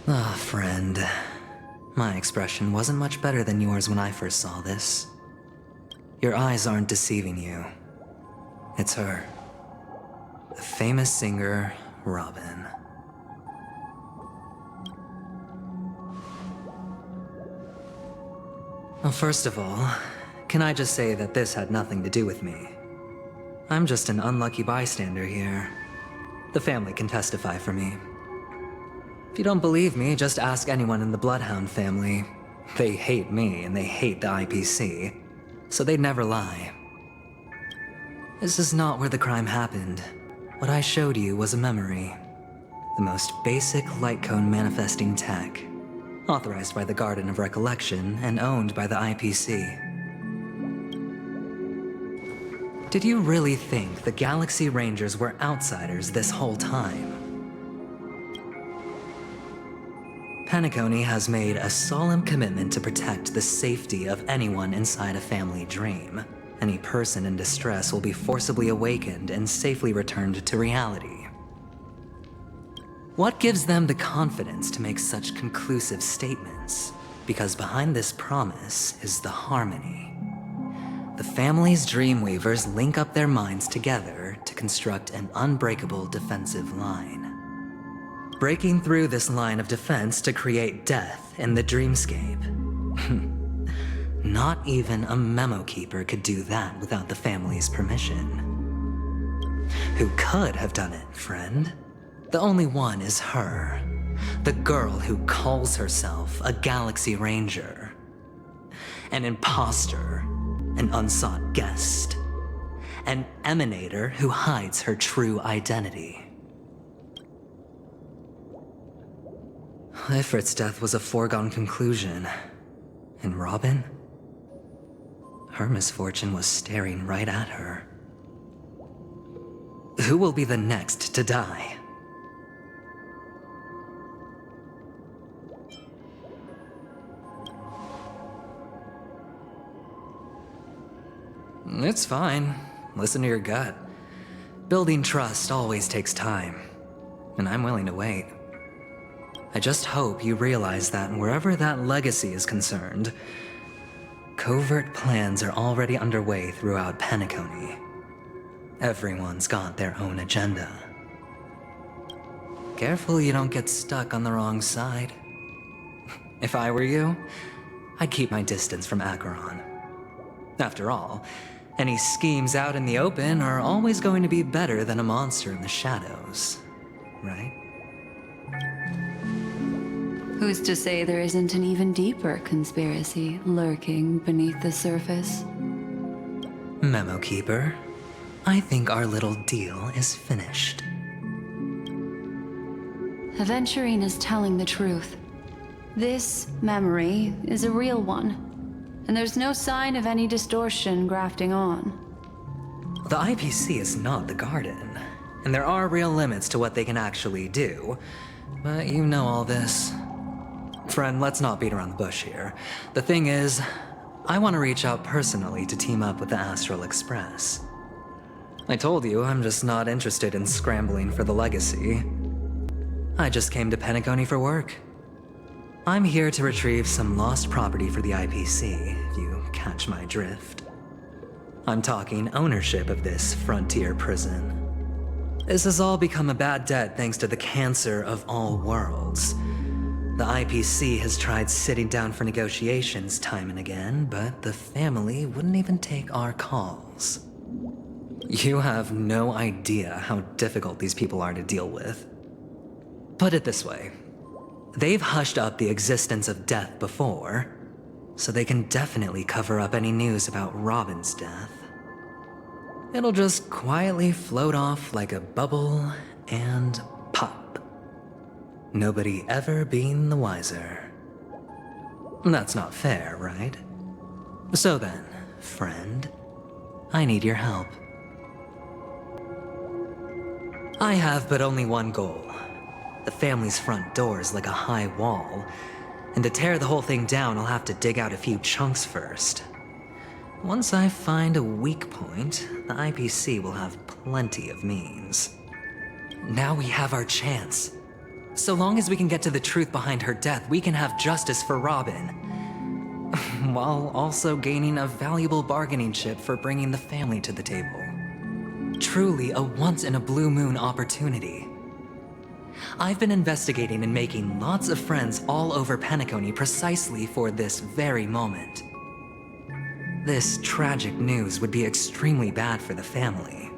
Ah, friend. My expression wasn't much better than yours when I first saw this. Your eyes aren't deceiving you. It's her. The famous singer, Robin. Well, first of all, can I just say that this had nothing to do with me? I'm just an unlucky bystander here. The family can testify for me. If you don't believe me, just ask anyone in the Bloodhound family. They hate me and they hate the IPC, so they'd never lie. This is not where the crime happened. What I showed you was a memory. The most basic light cone manifesting tech, authorized by the Garden of Recollection and owned by the IPC. Did you really think the Galaxy Rangers were outsiders this whole time? Penacony has made a solemn commitment to protect the safety of anyone inside a family dream. Any person in distress will be forcibly awakened and safely returned to reality. What gives them the confidence to make such conclusive statements? Because behind this promise is the harmony. The family's Dreamweavers link up their minds together to construct an unbreakable defensive line. Breaking through this line of defense to create death in the dreamscape. Not even a memo keeper could do that without the family's permission. Who could have done it, friend? The only one is her. The girl who calls herself a Galaxy Ranger. An imposter. An unsought guest. An emanator who hides her true identity. Ifrit's death was a foregone conclusion. And Robin? Her misfortune was staring right at her. Who will be the next to die? It's fine. Listen to your gut. Building trust always takes time, and I'm willing to wait. I just hope you realize that wherever that legacy is concerned, covert plans are already underway throughout Penacony. Everyone's got their own agenda. Careful you don't get stuck on the wrong side. If I were you, I'd keep my distance from Acheron. After all, any schemes out in the open are always going to be better than a monster in the shadows, right? Who's to say there isn't an even deeper conspiracy lurking beneath the surface? Memo Keeper, I think our little deal is finished. Aventurine is telling the truth. This memory is a real one, and there's no sign of any distortion grafting on. The IPC is not the Garden, and there are real limits to what they can actually do, but you know all this. Friend, let's not beat around the bush here. The thing is, I want to reach out personally to team up with the Astral Express. I told you I'm just not interested in scrambling for the legacy. I just came to Penacony for work. I'm here to retrieve some lost property for the IPC, if you catch my drift. I'm talking ownership of this frontier prison. This has all become a bad debt thanks to the cancer of all worlds. The IPC has tried sitting down for negotiations time and again, but the family wouldn't even take our calls. You have no idea how difficult these people are to deal with. Put it this way. They've hushed up the existence of death before, so they can definitely cover up any news about Robin's death. It'll just quietly float off like a bubble and pop. Nobody ever being the wiser. That's not fair, right? So then, friend, I need your help. I have but only one goal. The family's front door is like a high wall, and to tear the whole thing down, I'll have to dig out a few chunks first. Once I find a weak point, the IPC will have plenty of means. Now we have our chance. So long as we can get to the truth behind her death, we can have justice for Robin. While also gaining a valuable bargaining chip for bringing the family to the table. Truly a once-in-a-blue-moon opportunity. I've been investigating and making lots of friends all over Penacony precisely for this very moment. This tragic news would be extremely bad for the family,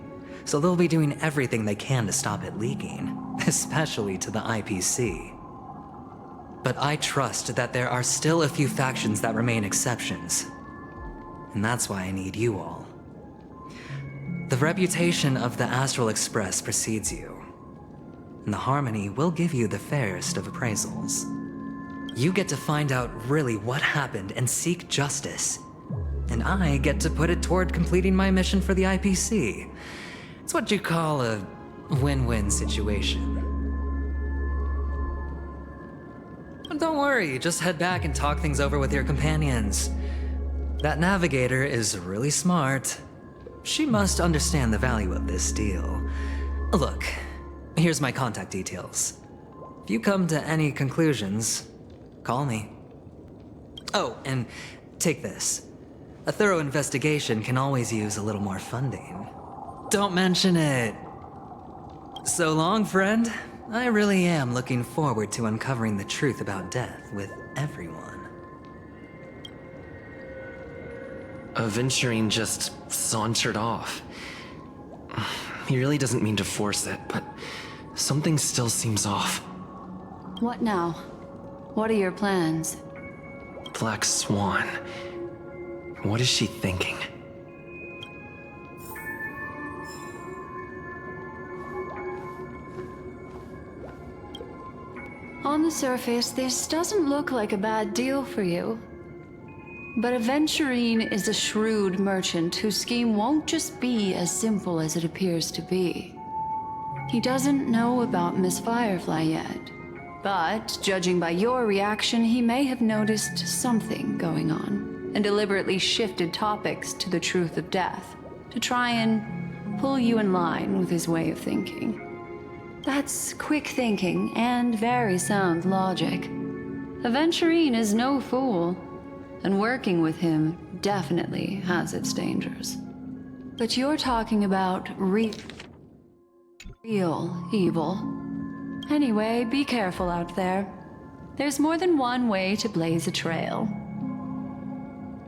so they'll be doing everything they can to stop it leaking, especially to the IPC. But I trust that there are still a few factions that remain exceptions, and that's why I need you all. The reputation of the Astral Express precedes you, and the Harmony will give you the fairest of appraisals. You get to find out really what happened and seek justice, and I get to put it toward completing my mission for the IPC. It's what you call a win-win situation. Don't worry, just head back and talk things over with your companions. That navigator is really smart. She must understand the value of this deal. Look, here's my contact details. If you come to any conclusions, call me. Oh, and take this. A thorough investigation can always use a little more funding. Don't mention it. So long, friend. I really am looking forward to uncovering the truth about death with everyone. Aventurine just sauntered off. He really doesn't mean to force it, but something still seems off. What now? What are your plans? Black Swan. What is she thinking? On the surface, this doesn't look like a bad deal for you. But Aventurine is a shrewd merchant whose scheme won't just be as simple as it appears to be. He doesn't know about Miss Firefly yet, but judging by your reaction, he may have noticed something going on and deliberately shifted topics to the truth of death to try and pull you in line with his way of thinking. That's quick thinking and very sound logic. Aventurine is no fool, and working with him definitely has its dangers. But you're talking about real evil. Anyway, be careful out there. There's more than one way to blaze a trail.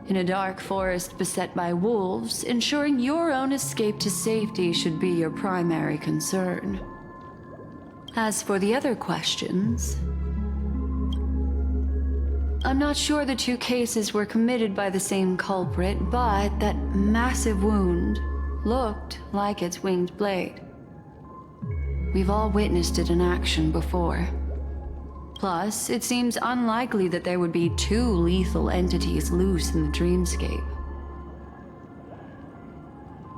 In a dark forest beset by wolves, ensuring your own escape to safety should be your primary concern. As for the other questions, I'm not sure the two cases were committed by the same culprit, but that massive wound looked like its winged blade. We've all witnessed it in action before. Plus, it seems unlikely that there would be two lethal entities loose in the dreamscape.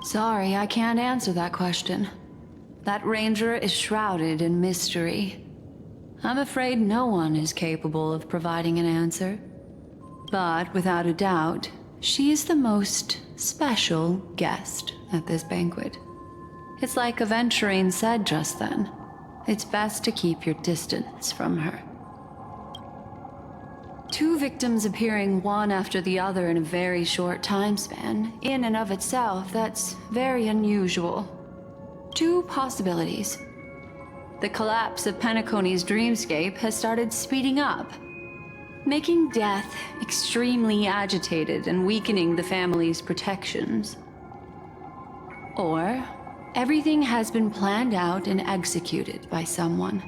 Sorry, I can't answer that question. That ranger is shrouded in mystery. I'm afraid no one is capable of providing an answer. But without a doubt, she is the most special guest at this banquet. It's like Aventurine said just then. It's best to keep your distance from her. Two victims appearing one after the other in a very short time span, in and of itself, that's very unusual. Two possibilities. The collapse of Penacony's dreamscape has started speeding up, making death extremely agitated and weakening the family's protections. Or everything has been planned out and executed by someone.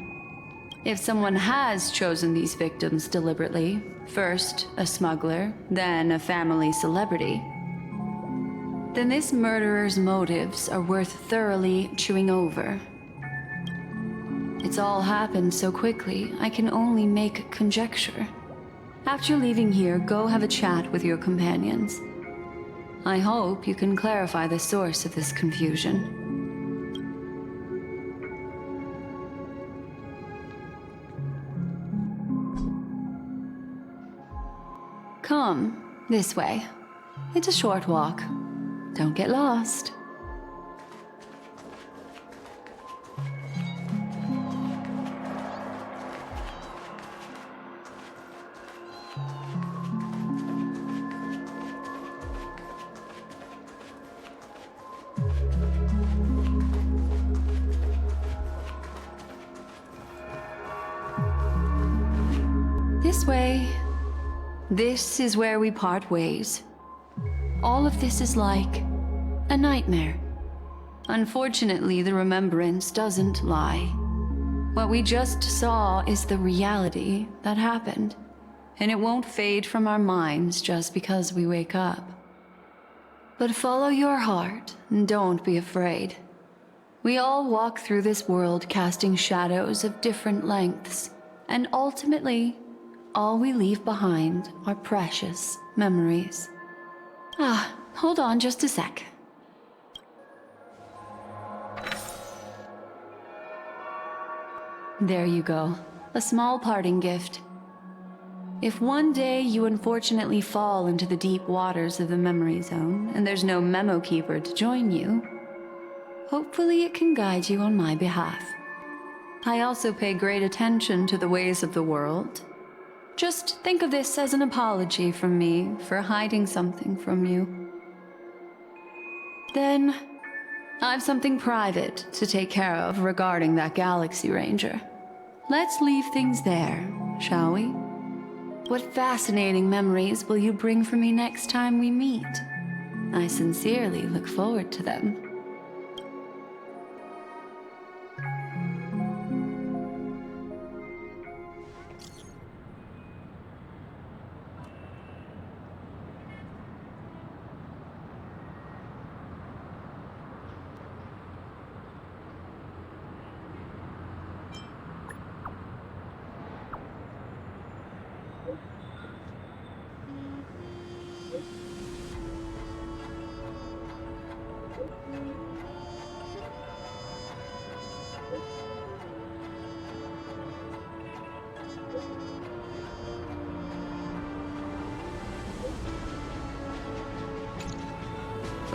If someone has chosen these victims deliberately, first a smuggler, then a family celebrity, then this murderer's motives are worth thoroughly chewing over. It's all happened so quickly, I can only make conjecture. After leaving here, go have a chat with your companions. I hope you can clarify the source of this confusion. Come, this way. It's a short walk. Don't get lost. This way. This is where we part ways. All of this is like a nightmare. Unfortunately, the remembrance doesn't lie. What we just saw is the reality that happened, and it won't fade from our minds just because we wake up. But follow your heart, and don't be afraid. We all walk through this world casting shadows of different lengths, and ultimately, all we leave behind are precious memories. Hold on just a sec. There you go. A small parting gift. If one day you unfortunately fall into the deep waters of the memory zone, and there's no memo keeper to join you, hopefully it can guide you on my behalf. I also pay great attention to the ways of the world. Just think of this as an apology from me for hiding something from you. Then, I've something private to take care of regarding that Galaxy Ranger. Let's leave things there, shall we? What fascinating memories will you bring for me next time we meet? I sincerely look forward to them.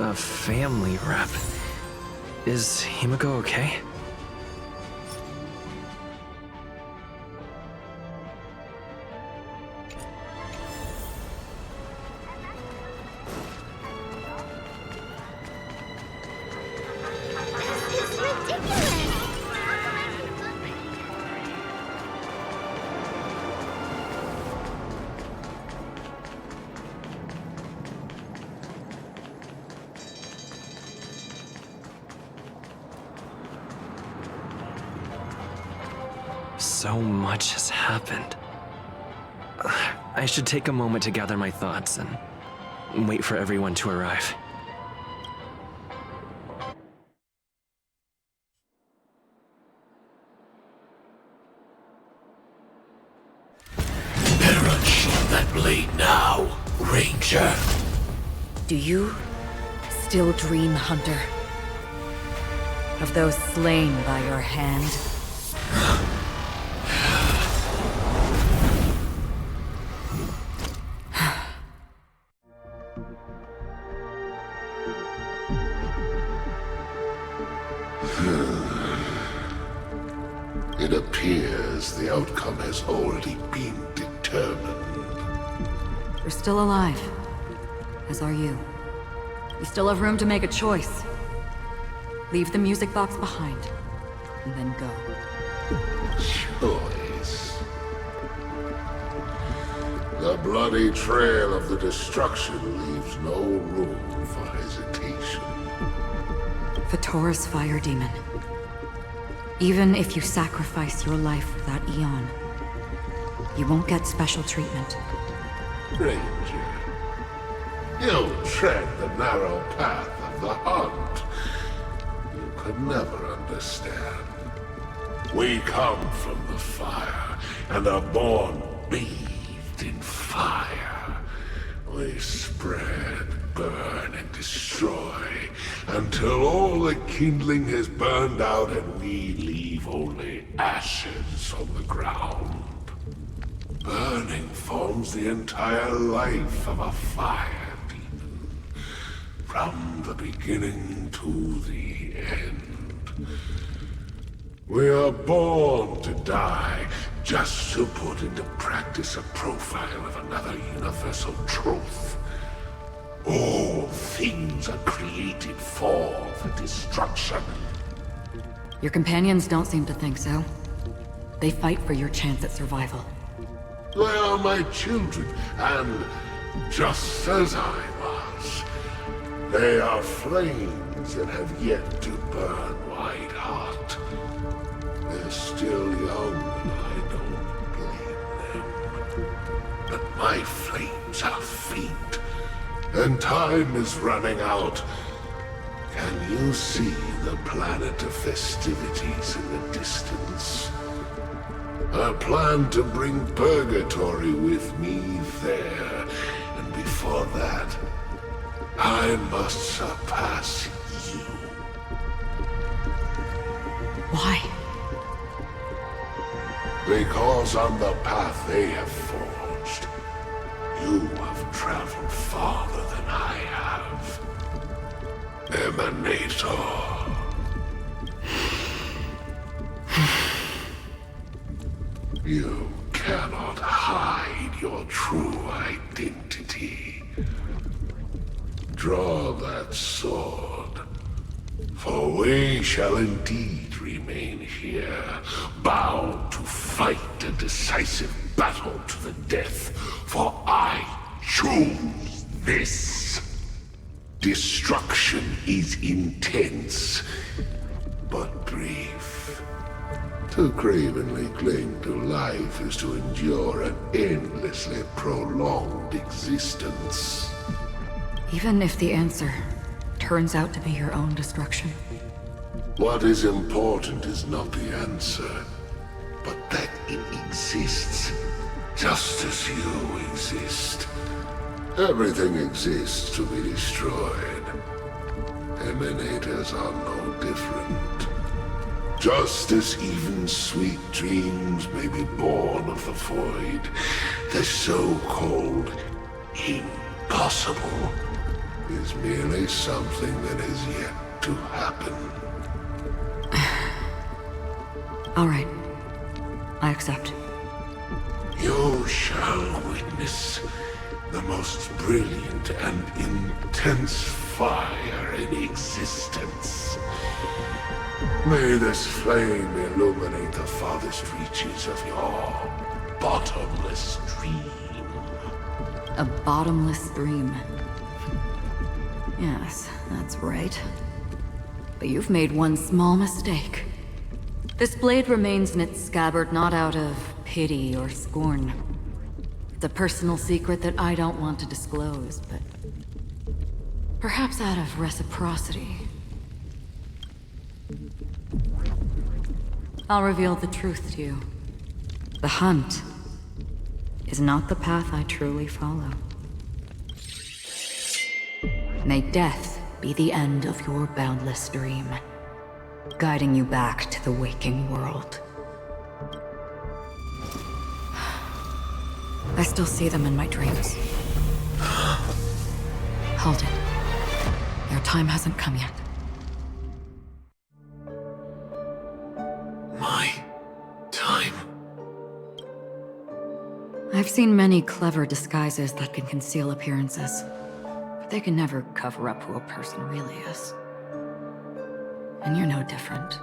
A family rep. Is Himiko okay? So much has happened. I should take a moment to gather my thoughts and wait for everyone to arrive. Perish that blade now, Ranger. Do you still dream, Hunter? Of those slain by your hand? It appears the outcome has already been determined. You're still alive, as are you. You still have room to make a choice. Leave the music box behind, and then go. Choice. The bloody trail of the destruction leaves no room for hesitation. Vatora's fire demon. Even if you sacrifice your life for that Eon, you won't get special treatment. Ranger, you tread the narrow path of the hunt. You could never understand. We come from the fire, and are born bathed in fire. We spread, burn, and destroy, until all the kindling has burned out and we leave only ashes on the ground. Burning forms the entire life of a fire demon, from the beginning to the end. We are born to die, just to put into practice a profile of another universal truth. All things are created for the destruction. Your companions don't seem to think so. They fight for your chance at survival. They are my children, and just as I was, they are flames that have yet to burn white hot. They're still young, and I don't blame them. But my flames are faint, and time is running out. Can you see the planet of festivities in the distance? I plan to bring Purgatory with me there, and before that, I must surpass you. Why? Because on the path they have forged, you have traveled farther than I have. Emanator. You cannot hide your true identity. Draw that sword, for we shall indeed remain here, bound to fight a decisive battle to the death, for I choose this. Destruction is intense, but brief. To cravenly cling to life is to endure an endlessly prolonged existence. Even if the answer turns out to be your own destruction. What is important is not the answer, but that it exists, just as you exist. Everything exists to be destroyed. Emanators are no different. Just as even sweet dreams may be born of the void, the so-called impossible is merely something that is yet to happen. All right. I accept. You shall witness the most brilliant and intense fire in existence. May this flame illuminate the farthest reaches of your bottomless dream. A bottomless dream. Yes, that's right. But you've made one small mistake. This blade remains in its scabbard not out of pity or scorn. It's a personal secret that I don't want to disclose, but perhaps out of reciprocity. I'll reveal the truth to you. The hunt is not the path I truly follow. May death be the end of your boundless dream, guiding you back to the waking world. I still see them in my dreams. Hold it. Your time hasn't come yet. My time? I've seen many clever disguises that can conceal appearances, but they can never cover up who a person really is. And you're no different.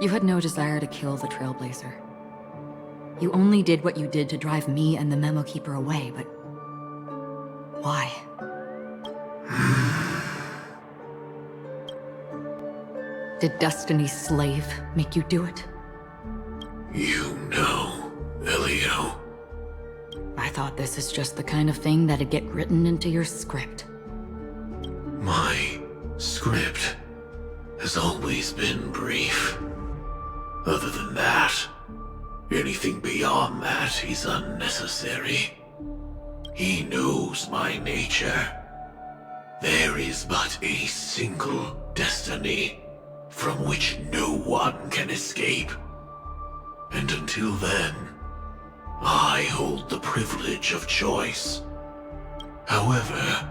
You had no desire to kill the Trailblazer. You only did what you did to drive me and the Memo Keeper away, but why? Did Destiny's slave make you do it? You know, Elio. I thought this is just the kind of thing that'd get written into your script. My script has always been brief. Other than that, anything beyond that is unnecessary. He knows my nature. There is but a single destiny from which no one can escape. And until then, I hold the privilege of choice. However,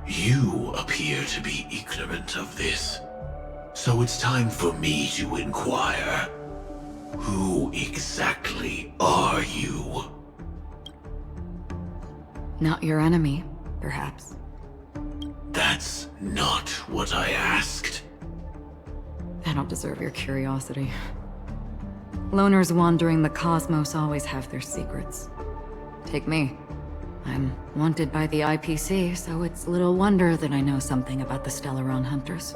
you appear to be ignorant of this. So it's time for me to inquire. Who exactly are you? Not your enemy, perhaps. That's not what I asked. I don't deserve your curiosity. Loners wandering the cosmos always have their secrets. Take me. I'm wanted by the IPC, so it's little wonder that I know something about the Stellaron Hunters.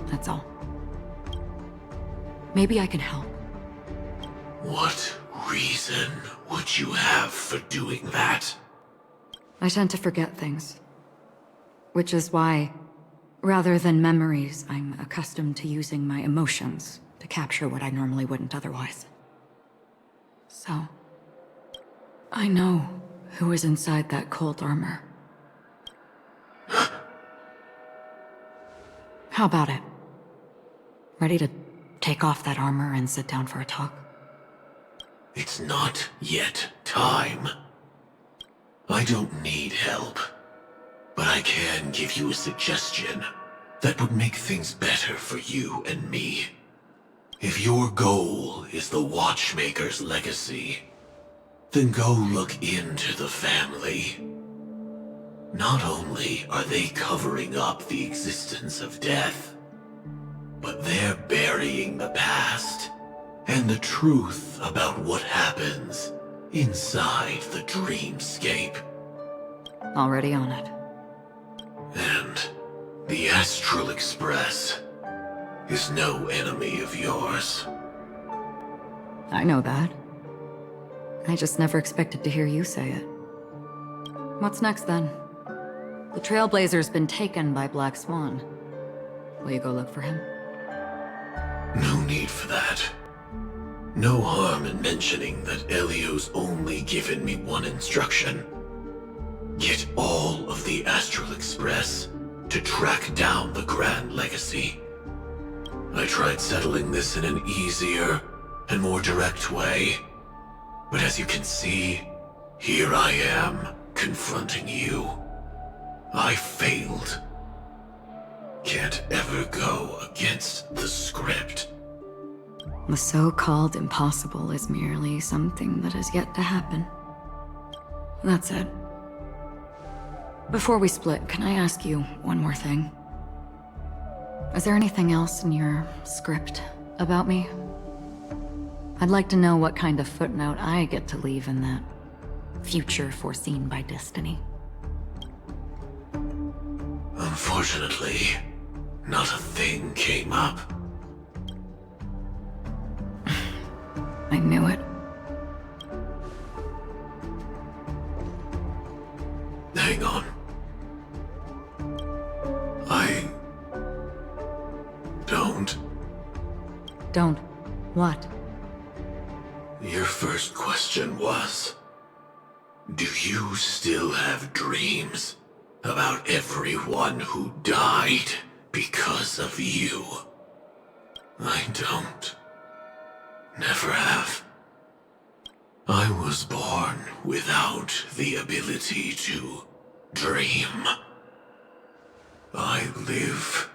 That's all. Maybe I can help. What reason would you have for doing that? I tend to forget things. Which is why, rather than memories, I'm accustomed to using my emotions to capture what I normally wouldn't otherwise. So, I know who is inside that cold armor. How about it? Ready to take off that armor and sit down for a talk? It's not yet time. I don't need help, but I can give you a suggestion that would make things better for you and me. If your goal is the Watchmaker's legacy, then go look into the family. Not only are they covering up the existence of death, but they're burying the past and the truth about what happens inside the dreamscape. Already on it. And the Astral Express is no enemy of yours. I know that. I just never expected to hear you say it. What's next then? The Trailblazer's been taken by Black Swan. Will you go look for him? No need for that. No harm in mentioning that Elio's only given me one instruction. Get all of the Astral Express to track down the Grand Legacy. I tried settling this in an easier and more direct way, but as you can see, here I am confronting you. I failed. Can't ever go against the script. The so-called impossible is merely something that has yet to happen. That's it. Before we split, can I ask you one more thing? Is there anything else in your script about me? I'd like to know what kind of footnote I get to leave in that future foreseen by destiny. Unfortunately, not a thing came up. I knew it. Hang on. I don't. Don't. What? Your first question was, do you still have dreams about everyone who died because of you? I don't. Never have. I was born without the ability to dream. I live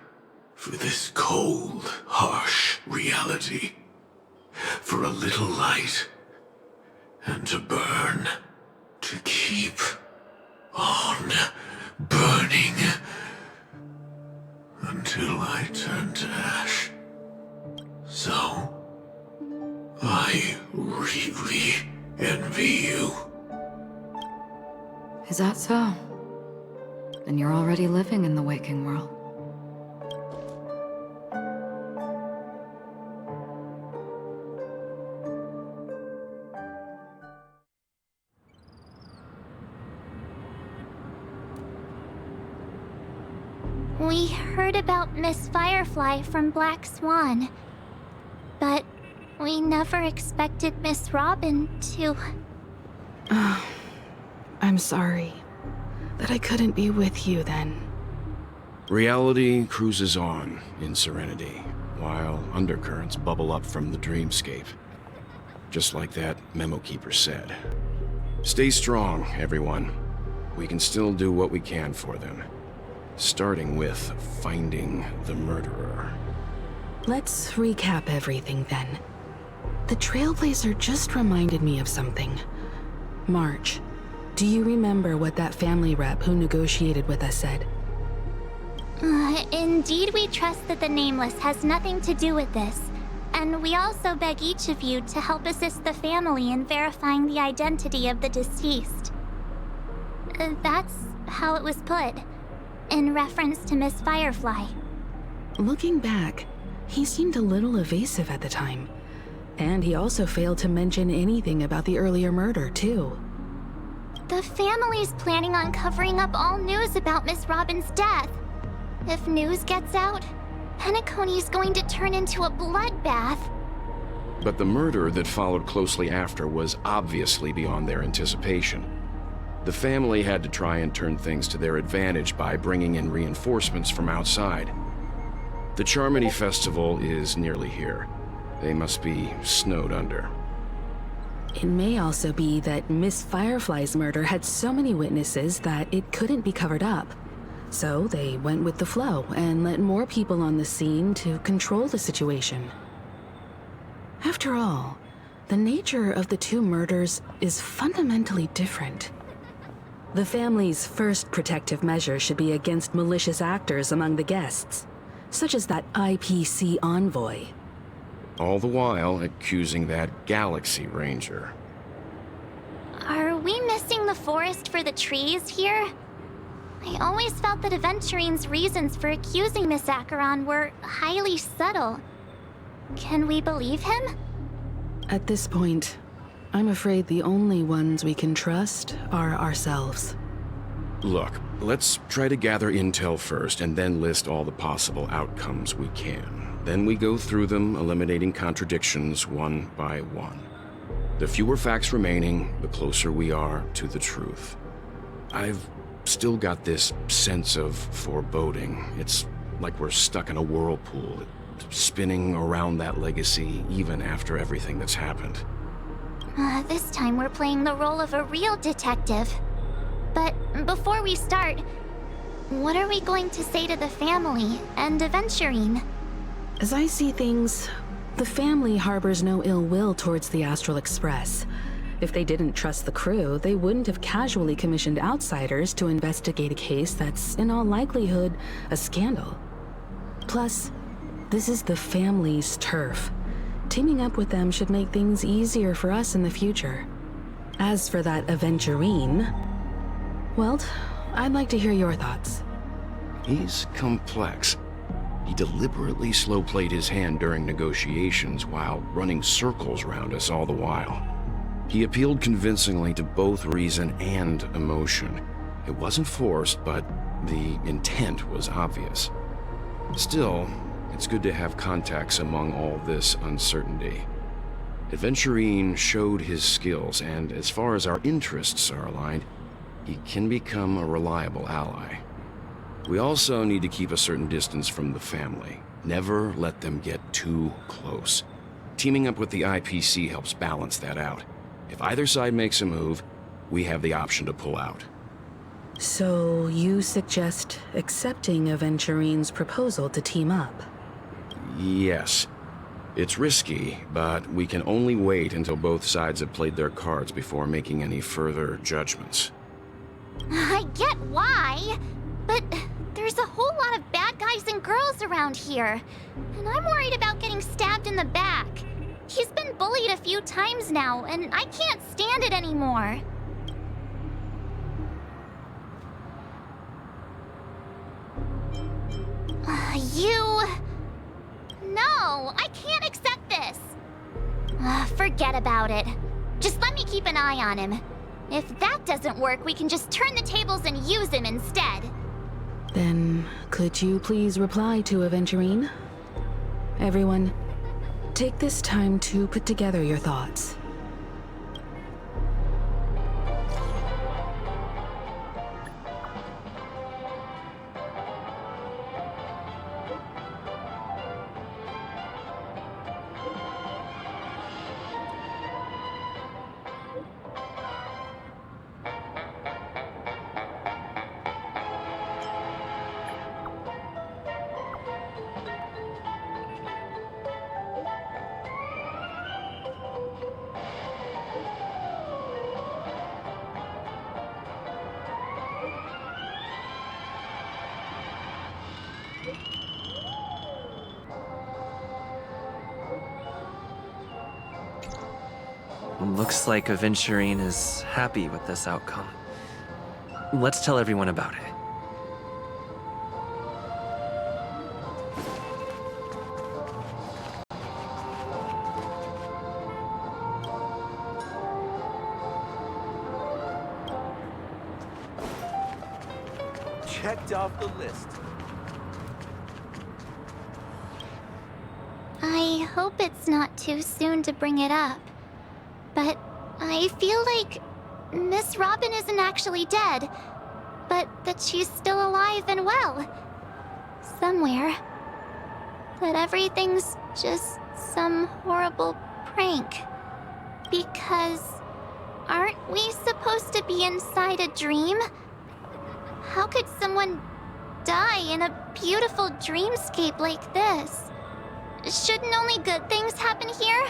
for this cold, harsh reality. For a little light, and to burn, to keep on burning, until I turn to ash. So, I really envy you. Is that so? Then you're already living in the waking world. We heard about Miss Firefly from Black Swan, but we never expected Miss Robin to... I'm sorry that I couldn't be with you then. Reality cruises on in Serenity, while undercurrents bubble up from the dreamscape. Just like that memo keeper said. Stay strong, everyone. We can still do what we can for them. Starting with finding the murderer. Let's recap everything then. The Trailblazer just reminded me of something. March, do you remember what that family rep who negotiated with us said? Indeed we trust that the Nameless has nothing to do with this. And we also beg each of you to help assist the family in verifying the identity of the deceased. That's how it was put, in reference to Miss Firefly. Looking back, he seemed a little evasive at the time. And he also failed to mention anything about the earlier murder, too. The family's planning on covering up all news about Miss Robin's death. If news gets out, Penacony's going to turn into a bloodbath. But the murder that followed closely after was obviously beyond their anticipation. The family had to try and turn things to their advantage by bringing in reinforcements from outside. The Charmony Festival is nearly here. They must be snowed under. It may also be that Miss Firefly's murder had so many witnesses that it couldn't be covered up. So they went with the flow and let more people on the scene to control the situation. After all, the nature of the two murders is fundamentally different. The family's first protective measure should be against malicious actors among the guests, such as that IPC envoy. All the while accusing that Galaxy Ranger. Are we missing the forest for the trees here? I always felt that Aventurine's reasons for accusing Miss Acheron were highly subtle. Can we believe him? At this point, I'm afraid the only ones we can trust are ourselves. Look, let's try to gather intel first and then list all the possible outcomes we can. Then we go through them, eliminating contradictions one by one. The fewer facts remaining, the closer we are to the truth. I've still got this sense of foreboding. It's like we're stuck in a whirlpool, spinning around that legacy even after everything that's happened. This time we're playing the role of a real detective. But before we start, what are we going to say to the family and Aventurine? As I see things, the family harbors no ill will towards the Astral Express. If they didn't trust the crew, they wouldn't have casually commissioned outsiders to investigate a case that's, in all likelihood, a scandal. Plus, this is the family's turf. Teaming up with them should make things easier for us in the future. As for that Aventurine, well, I'd like to hear your thoughts. He's complex. He deliberately slow-played his hand during negotiations while running circles around us all the while. He appealed convincingly to both reason and emotion. It wasn't forced, but the intent was obvious. Still, it's good to have contacts among all this uncertainty. Aventurine showed his skills, and as far as our interests are aligned, he can become a reliable ally. We also need to keep a certain distance from the family. Never let them get too close. Teaming up with the IPC helps balance that out. If either side makes a move, we have the option to pull out. So you suggest accepting Aventurine's proposal to team up? Yes. It's risky, but we can only wait until both sides have played their cards before making any further judgments. I get why, but there's a whole lot of bad guys and girls around here, and I'm worried about getting stabbed in the back. He's been bullied a few times now, and I can't stand it anymore. No, I can't accept this. Forget about it. Just let me keep an eye on him. If that doesn't work, we can just turn the tables and use him instead. Then, could you please reply to Aventurine? Everyone, take this time to put together your thoughts. Looks like Aventurine is happy with this outcome. Let's tell everyone about it. Checked off the list. I hope it's not too soon to bring it up, but I feel like Miss Robin isn't actually dead, but that she's still alive and well. Somewhere. That everything's just some horrible prank. Because aren't we supposed to be inside a dream? How could someone die in a beautiful dreamscape like this? Shouldn't only good things happen here?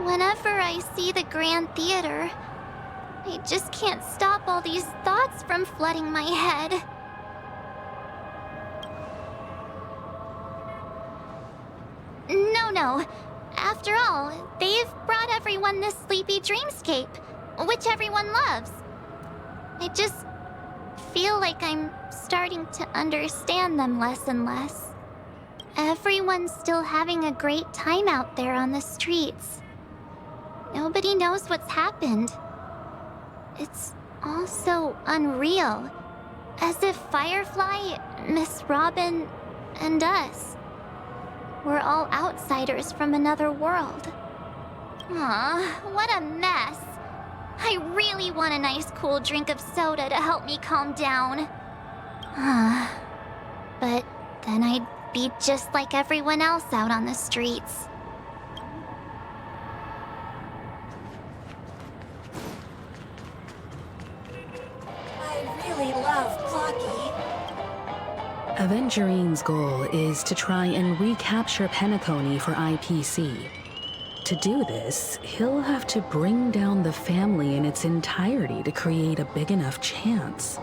Whenever I see the Grand Theater, I just can't stop all these thoughts from flooding my head. No. After all, they've brought everyone this sleepy dreamscape, which everyone loves. I just feel like I'm starting to understand them less and less. Everyone's still having a great time out there on the streets. Nobody knows what's happened. It's all so unreal. As if Firefly, Miss Robin, and us were all outsiders from another world. Aw, what a mess. I really want a nice cool drink of soda to help me calm down. But then I'd be just like everyone else out on the streets. I really love Plucky. Aventurine's goal is to try and recapture Penacony for IPC. To do this, he'll have to bring down the family in its entirety to create a big enough chance.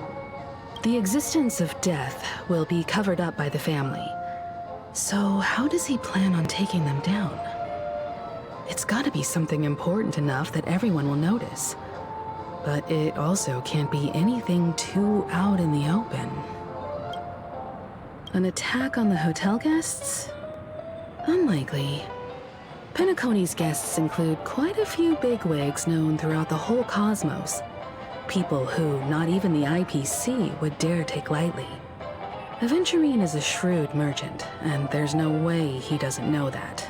The existence of death will be covered up by the family. So how does he plan on taking them down? It's gotta be something important enough that everyone will notice. But it also can't be anything too out in the open. An attack on the hotel guests? Unlikely. Penacony's guests include quite a few bigwigs known throughout the whole cosmos. People who not even the IPC would dare take lightly. Aventurine is a shrewd merchant, and there's no way he doesn't know that.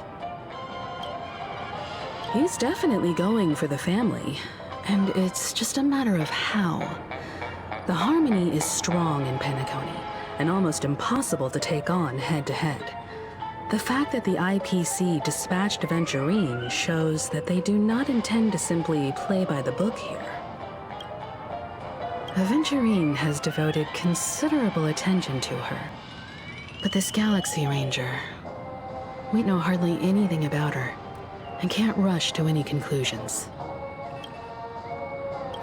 He's definitely going for the family, and it's just a matter of how. The harmony is strong in Penacony, and almost impossible to take on head-to-head. The fact that the IPC dispatched Aventurine shows that they do not intend to simply play by the book here. Aventurine has devoted considerable attention to her. But this Galaxy Ranger, we know hardly anything about her, and can't rush to any conclusions.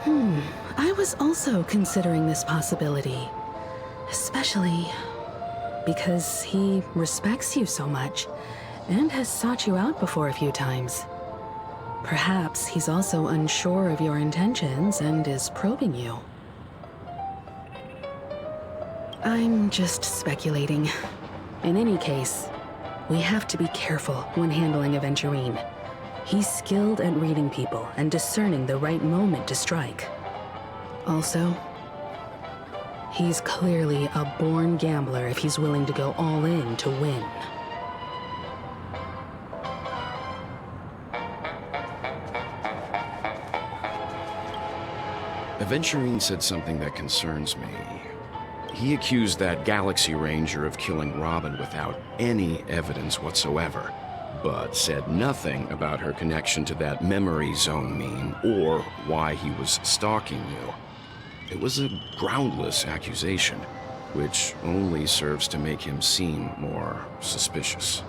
I was also considering this possibility, especially because he respects you so much, and has sought you out before a few times. Perhaps he's also unsure of your intentions and is probing you. I'm just speculating. In any case, we have to be careful when handling Aventurine. He's skilled at reading people and discerning the right moment to strike. Also, he's clearly a born gambler if he's willing to go all in to win. Aventurine said something that concerns me. He accused that Galaxy Ranger of killing Robin without any evidence whatsoever, but said nothing about her connection to that memory zone meme or why he was stalking you. It was a groundless accusation, which only serves to make him seem more suspicious.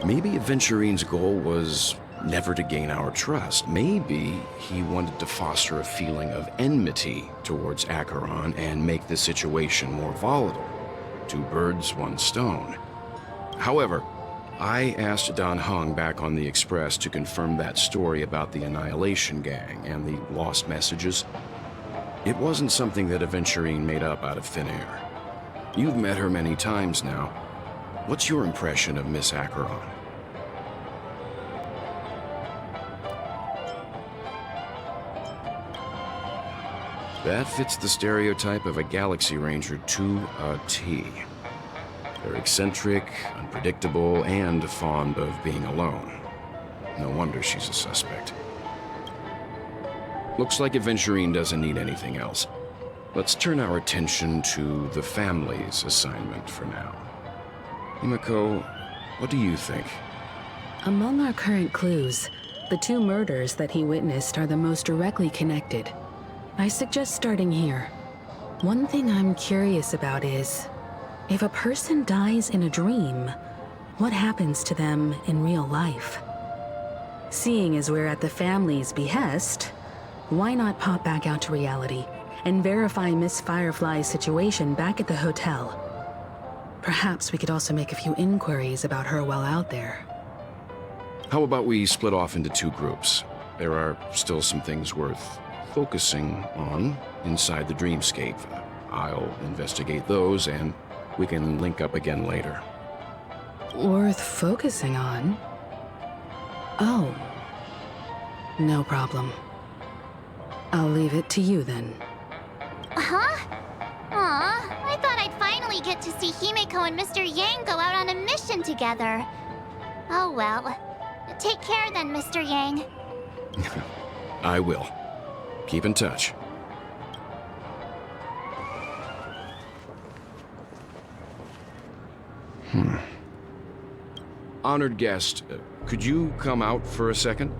Maybe Aventurine's goal was never to gain our trust. Maybe he wanted to foster a feeling of enmity towards Acheron and make the situation more volatile. Two birds, one stone. However, I asked Don Hung back on the Express to confirm that story about the Annihilation Gang and the lost messages. It wasn't something that Aventurine made up out of thin air. You've met her many times now. What's your impression of Miss Acheron? That fits the stereotype of a Galaxy Ranger to a T. They're eccentric, unpredictable, and fond of being alone. No wonder she's a suspect. Looks like Aventurine doesn't need anything else. Let's turn our attention to the family's assignment for now. Himiko, what do you think? Among our current clues, the 2 murders that he witnessed are the most directly connected. I suggest starting here. One thing I'm curious about is, if a person dies in a dream, what happens to them in real life? Seeing as we're at the family's behest, why not pop back out to reality and verify Miss Firefly's situation back at the hotel? Perhaps we could also make a few inquiries about her while out there. How about we split off into 2 groups? There are still some things worth focusing on inside the dreamscape. I'll investigate those, and we can link up again later. Worth focusing on? Oh. No problem. I'll leave it to you then. Huh? Aw, I thought I'd finally get to see Himiko and Mr. Yang go out on a mission together. Oh well. Take care then, Mr. Yang. I will. Keep in touch. Honored guest, could you come out for a second?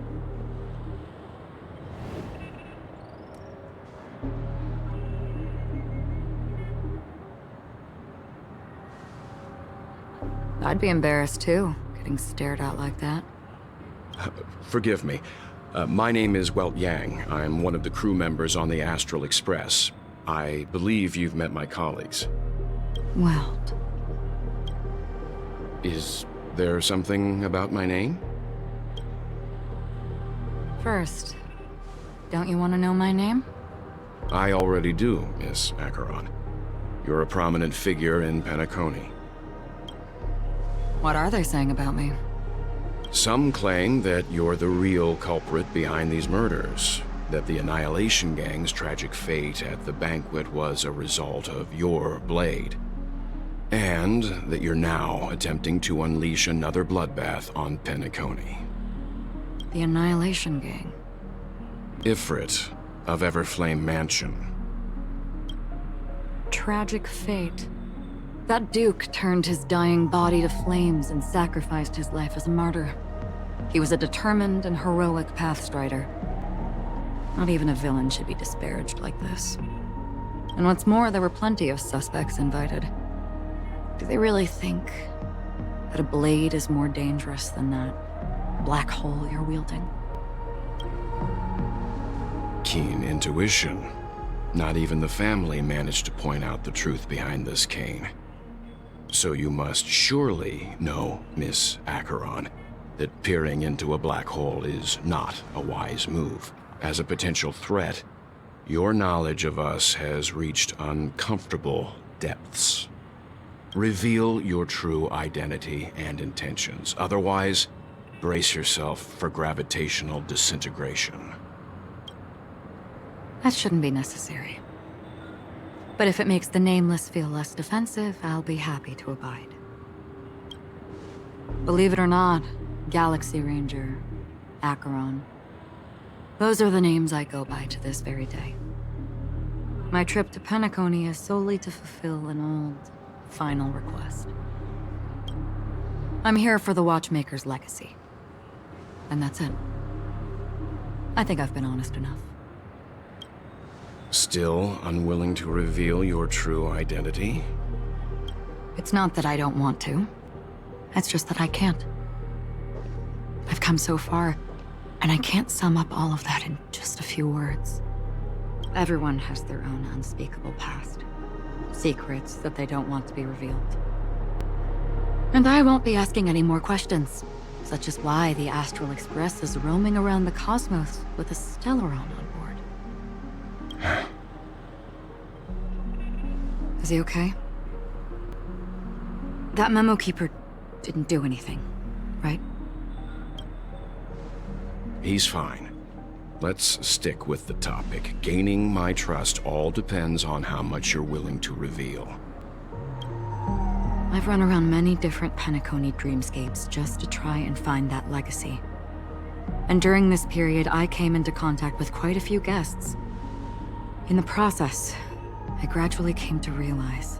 I'd be embarrassed too, getting stared at like that. Forgive me. My name is Welt Yang. I'm one of the crew members on the Astral Express. I believe you've met my colleagues. Welt. Is there something about my name? First, don't you want to know my name? I already do, Miss Acheron. You're a prominent figure in Penacony. What are they saying about me? Some claim that you're the real culprit behind these murders, that the Annihilation Gang's tragic fate at the banquet was a result of your blade, and that you're now attempting to unleash another bloodbath on Penacony. The Annihilation Gang. Ifrit of Everflame Mansion. Tragic fate. That Duke turned his dying body to flames and sacrificed his life as a martyr. He was a determined and heroic pathstrider. Not even a villain should be disparaged like this. And what's more, there were plenty of suspects invited. Do they really think that a blade is more dangerous than that black hole you're wielding? Keen intuition. Not even the family managed to point out the truth behind this cane. So you must surely know, Miss Acheron, that peering into a black hole is not a wise move. As a potential threat, your knowledge of us has reached uncomfortable depths. Reveal your true identity and intentions. Otherwise, brace yourself for gravitational disintegration. That shouldn't be necessary. But if it makes the Nameless feel less defensive, I'll be happy to abide. Believe it or not, Galaxy Ranger, Acheron. Those are the names I go by to this very day. My trip to Penacony is solely to fulfill an old, final request. I'm here for the Watchmaker's legacy. And that's it. I think I've been honest enough. Still unwilling to reveal your true identity? It's not that I don't want to. It's just that I can't. I've come so far, and I can't sum up all of that in just a few words. Everyone has their own unspeakable past. Secrets that they don't want to be revealed. And I won't be asking any more questions, such as why the Astral Express is roaming around the cosmos with a Stellaron on board. Is he okay? That memo keeper didn't do anything, right? He's fine. Let's stick with the topic. Gaining my trust all depends on how much you're willing to reveal. I've run around many different Penacony dreamscapes just to try and find that legacy. And during this period, I came into contact with quite a few guests. In the process, I gradually came to realize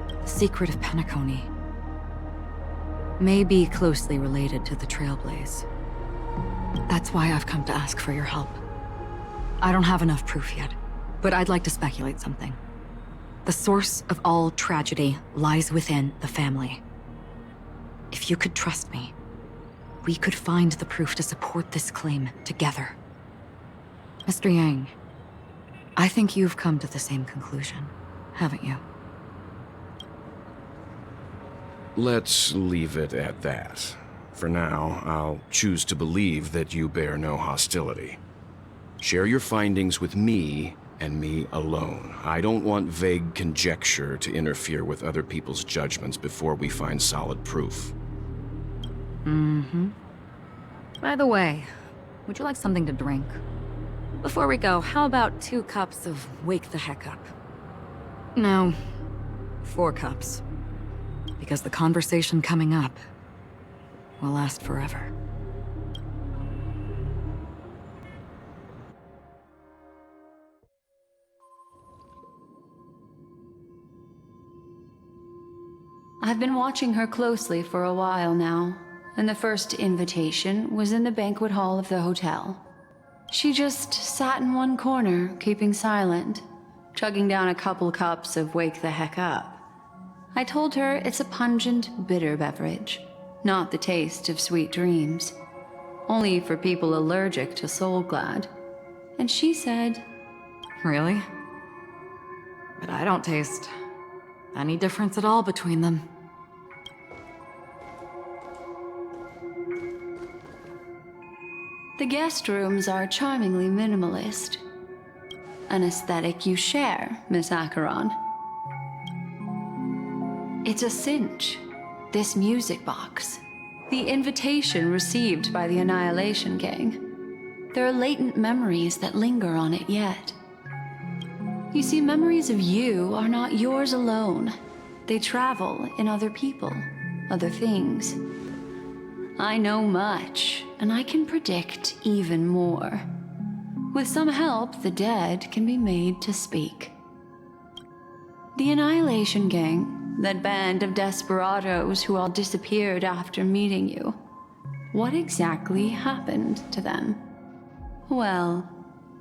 the secret of Penacony may be closely related to the Trailblaze. That's why I've come to ask for your help. I don't have enough proof yet, but I'd like to speculate something. The source of all tragedy lies within the family. If you could trust me, we could find the proof to support this claim together. Mr. Yang, I think you've come to the same conclusion, haven't you? Let's leave it at that. For now, I'll choose to believe that you bear no hostility. Share your findings with me, and me alone. I don't want vague conjecture to interfere with other people's judgments before we find solid proof. Mm-hmm. By the way, would you like something to drink? Before we go, how about 2 cups of Wake the Heck Up? No, 4 cups. Because the conversation coming up will last forever. I've been watching her closely for a while now, and the first invitation was in the banquet hall of the hotel. She just sat in one corner, keeping silent, chugging down a couple cups of Wake the Heck Up. I told her it's a pungent, bitter beverage, not the taste of sweet dreams. Only for people allergic to Soul Glad. And she said, Really? But I don't taste any difference at all between them. The guest rooms are charmingly minimalist. An aesthetic you share, Miss Acheron. It's a cinch. This music box. The invitation received by the Annihilation Gang. There are latent memories that linger on it yet. You see, memories of you are not yours alone. They travel in other people, other things. I know much, and I can predict even more. With some help, the dead can be made to speak. The Annihilation Gang, that band of desperados who all disappeared after meeting you. What exactly happened to them? Well,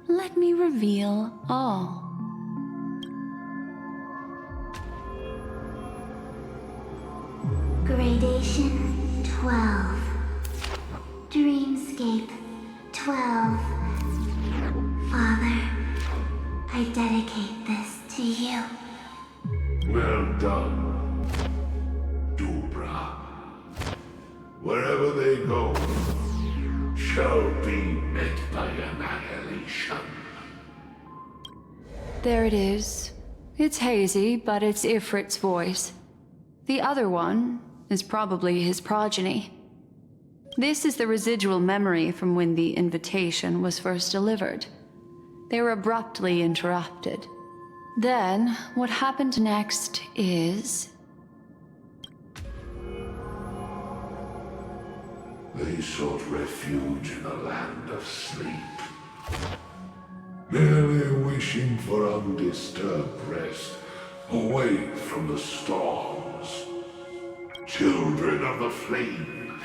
let me reveal all. Gradation 12. Dreamscape 12. Father, I dedicate this to you. Well done, Dubra. Wherever they go, shall be met by annihilation. There it is. It's hazy, but it's Ifrit's voice. The other one is probably his progeny. This is the residual memory from when the invitation was first delivered. They were abruptly interrupted. Then, what happened next is... They sought refuge in a land of sleep, merely wishing for undisturbed rest, away from the storms. Children of the flame,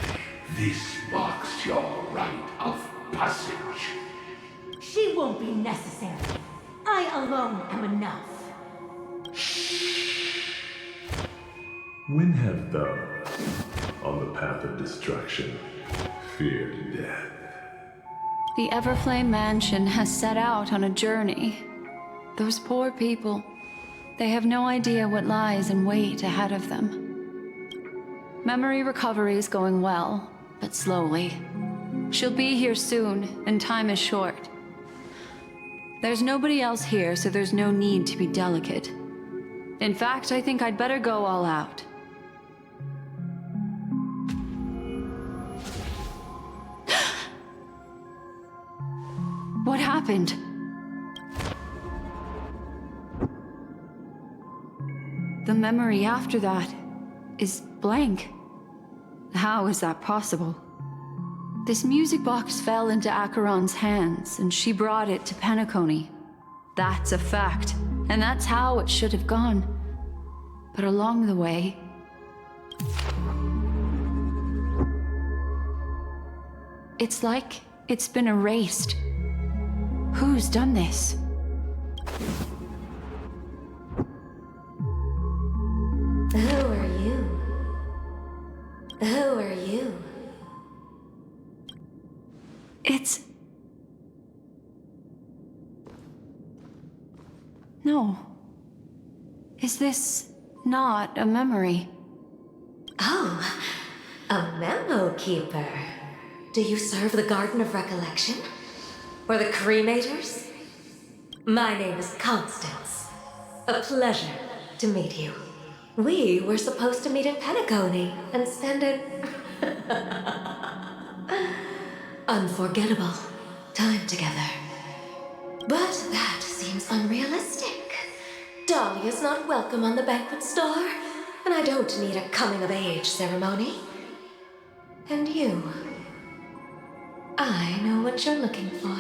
this marks your rite of passage. She won't be necessary. I alone am enough. When have those on the path of destruction feared death? The Everflame Mansion has set out on a journey. Those poor people, they have no idea what lies in wait ahead of them. Memory recovery is going well, but slowly. She'll be here soon, and time is short. There's nobody else here, so there's no need to be delicate. In fact, I think I'd better go all out. What happened? The memory after that is blank. How is that possible? This music box fell into Acheron's hands, and she brought it to Penacony. That's a fact, and that's how it should have gone. But along the way... it's like it's been erased. Who's done this? Who are you? Who are you? It's... No. Is this not a memory? Oh, a memo keeper. Do you serve the Garden of Recollection? Or the Cremators? My name is Constance. A pleasure to meet you. We were supposed to meet in Penacony and spend an unforgettable time together. But that seems unrealistic. Dahlia's not welcome on the banquet star, and I don't need a coming-of-age ceremony. And you... I know what you're looking for.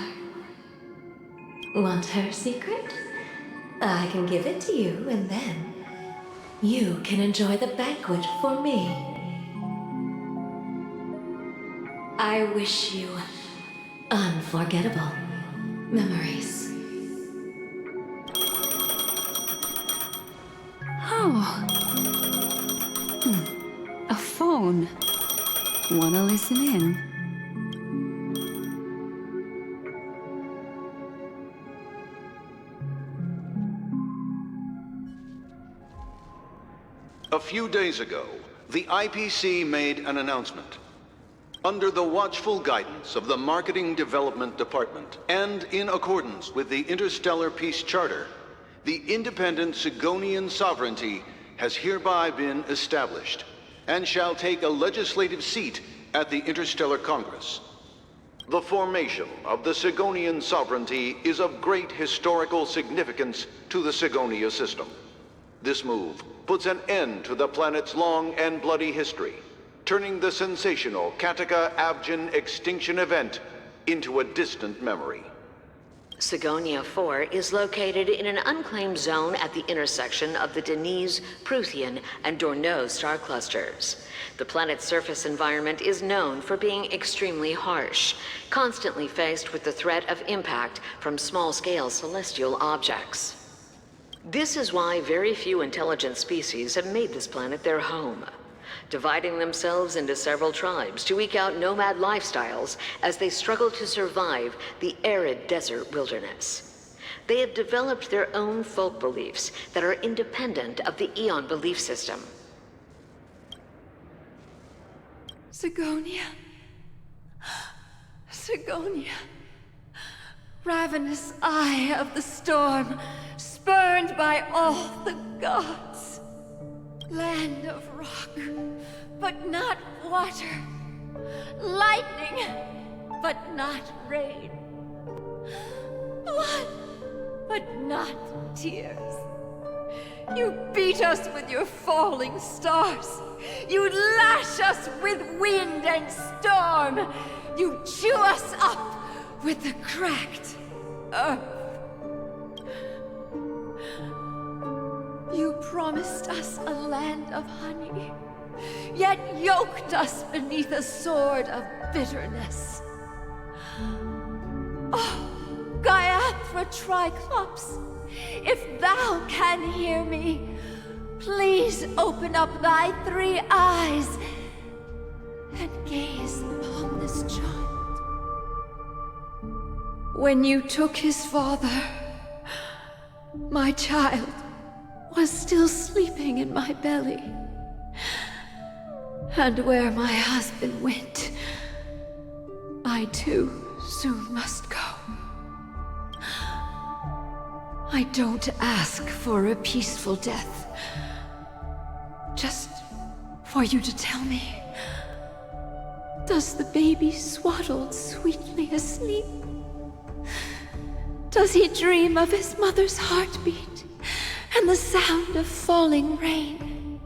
Want her secret? I can give it to you, and then you can enjoy the banquet for me. I wish you unforgettable memories. Oh. A phone. Wanna listen in? A few days ago, the IPC made an announcement. Under the watchful guidance of the Marketing Development Department, and in accordance with the Interstellar Peace Charter, the independent Sigonian sovereignty has hereby been established, and shall take a legislative seat at the Interstellar Congress. The formation of the Sigonian sovereignty is of great historical significance to the Sigonia system. This move puts an end to the planet's long and bloody history, turning the sensational Kataka-Abjin extinction event into a distant memory. Sigonia 4 is located in an unclaimed zone at the intersection of the Denise, Prothean, and Dorneau star clusters. The planet's surface environment is known for being extremely harsh, constantly faced with the threat of impact from small-scale celestial objects. This is why very few intelligent species have made this planet their home, dividing themselves into several tribes to eke out nomad lifestyles as they struggle to survive the arid desert wilderness. They have developed their own folk beliefs that are independent of the Eon belief system. Sigonia. Sigonia. Ravenous eye of the storm, spurned by all the gods. Land of rock, but not water. Lightning, but not rain. Blood, but not tears. You beat us with your falling stars. You lash us with wind and storm. You chew us up with the cracked earth. You promised us a land of honey, yet yoked us beneath a sword of bitterness. Oh, Gaiathra Triclops, if thou can hear me, please open up thy 3 eyes and gaze upon this child. When you took his father, my child was still sleeping in my belly. And where my husband went, I too soon must go. I don't ask for a peaceful death. Just for you to tell me, does the baby swaddled sweetly asleep? Does he dream of his mother's heartbeat and the sound of falling rain?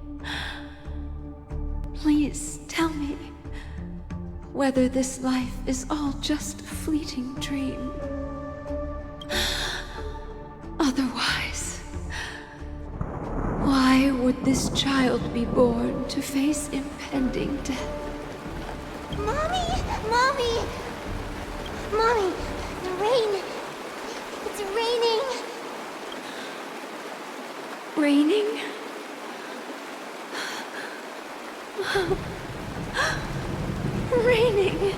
Please tell me whether this life is all just a fleeting dream. Otherwise, why would this child be born to face impending death? Mommy! Mommy! Mommy! The rain! It's raining! Raining? Raining!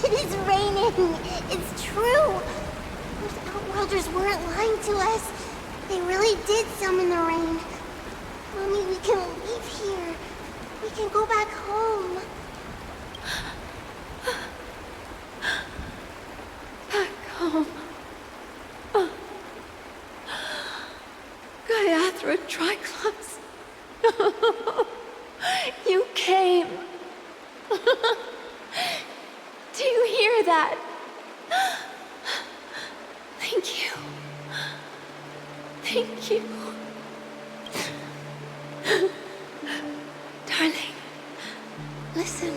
It is raining! It's true! Those Outworlders weren't lying to us. They really did summon the rain. Mommy, we can leave here. We can go back home. Back home. Gayathra Triclops. You came. Do you hear that? Thank you. Thank you. Darling, listen.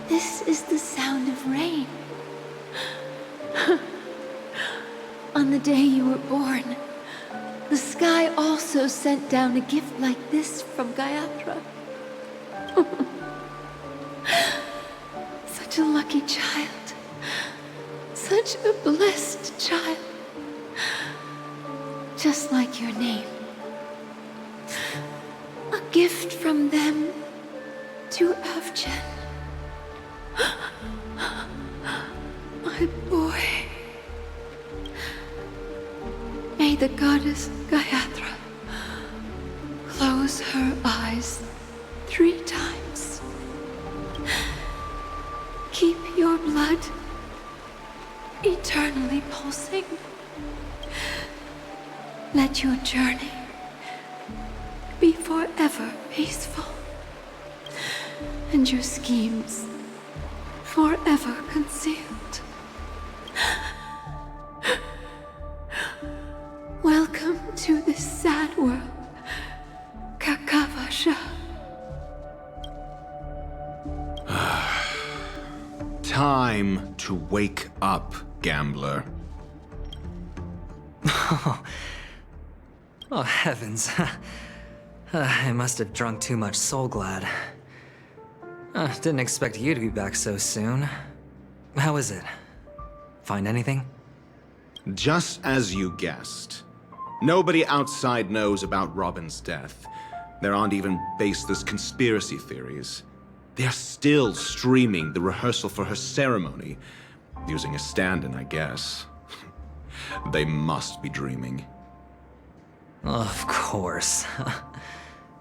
This is the sound of rain. On the day you were born, the sky also sent down a gift like this from Gayathra. Such a lucky child. Such a blessed child. Just like your name. A gift from them to Avjen. My boy. May the goddess Gayathra close her eyes 3 times. Keep your blood eternally pulsing. Let your journey be forever peaceful, and your schemes forever concealed. Welcome to this sad world, Kakavasha. Time to wake up, gambler. Oh, heavens. I must have drunk too much Soul Glad. Didn't expect you to be back so soon. How is it? Find anything? Just as you guessed. Nobody outside knows about Robin's death. There aren't even baseless conspiracy theories. They're still streaming the rehearsal for her ceremony, using a stand-in, I guess. They must be dreaming. Of course.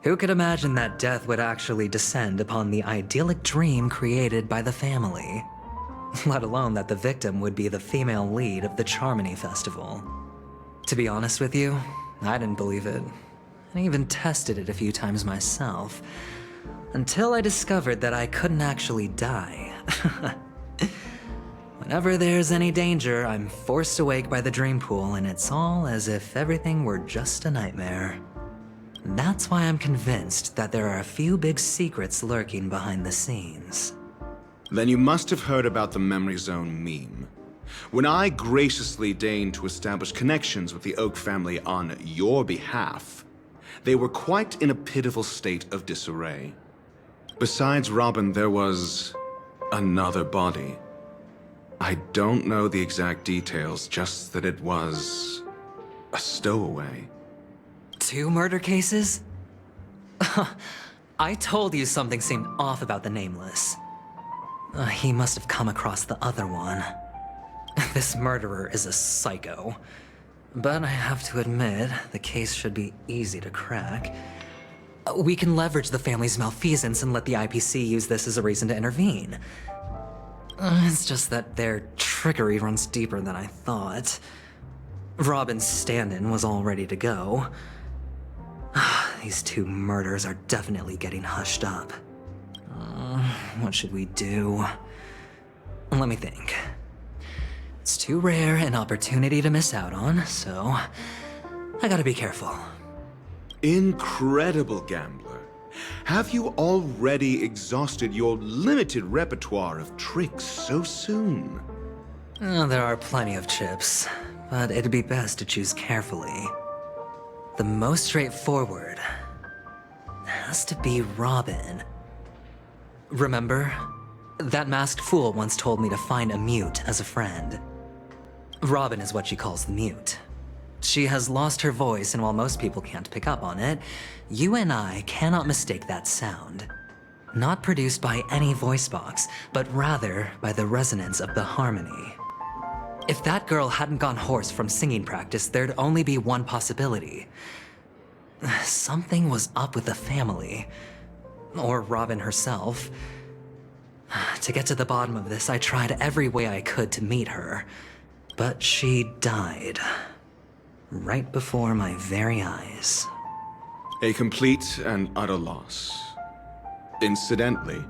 Who could imagine that death would actually descend upon the idyllic dream created by the family? Let alone that the victim would be the female lead of the Charmony Festival. To be honest with you, I didn't believe it. I even tested it a few times myself, until I discovered that I couldn't actually die. Whenever there's any danger, I'm forced awake by the dream pool, and it's all as if everything were just a nightmare. That's why I'm convinced that there are a few big secrets lurking behind the scenes. Then you must have heard about the Memory Zone meme. When I graciously deigned to establish connections with the Oak family on your behalf, they were quite in a pitiful state of disarray. Besides Robin, there was another body. I don't know the exact details, just that it was a stowaway. 2 murder cases? I told you something seemed off about the Nameless. He must have come across the other one. This murderer is a psycho. But I have to admit, the case should be easy to crack. We can leverage the family's malfeasance and let the IPC use this as a reason to intervene. It's just that their trickery runs deeper than I thought. Robin's stand-in was all ready to go. These two murders are definitely getting hushed up. What should we do? Let me think. It's too rare an opportunity to miss out on, so I gotta be careful. Incredible gambler. Have you already exhausted your limited repertoire of tricks so soon? There are plenty of chips, but it'd be best to choose carefully. The most straightforward has to be Robin. Remember? That masked fool once told me to find a mute as a friend. Robin is what she calls the mute. She has lost her voice, and while most people can't pick up on it, you and I cannot mistake that sound. Not produced by any voice box, but rather by the resonance of the harmony. If that girl hadn't gone hoarse from singing practice, there'd only be one possibility. Something was up with the family. Or Robin herself. To get to the bottom of this, I tried every way I could to meet her. But she died. Right before my very eyes. A complete and utter loss. Incidentally,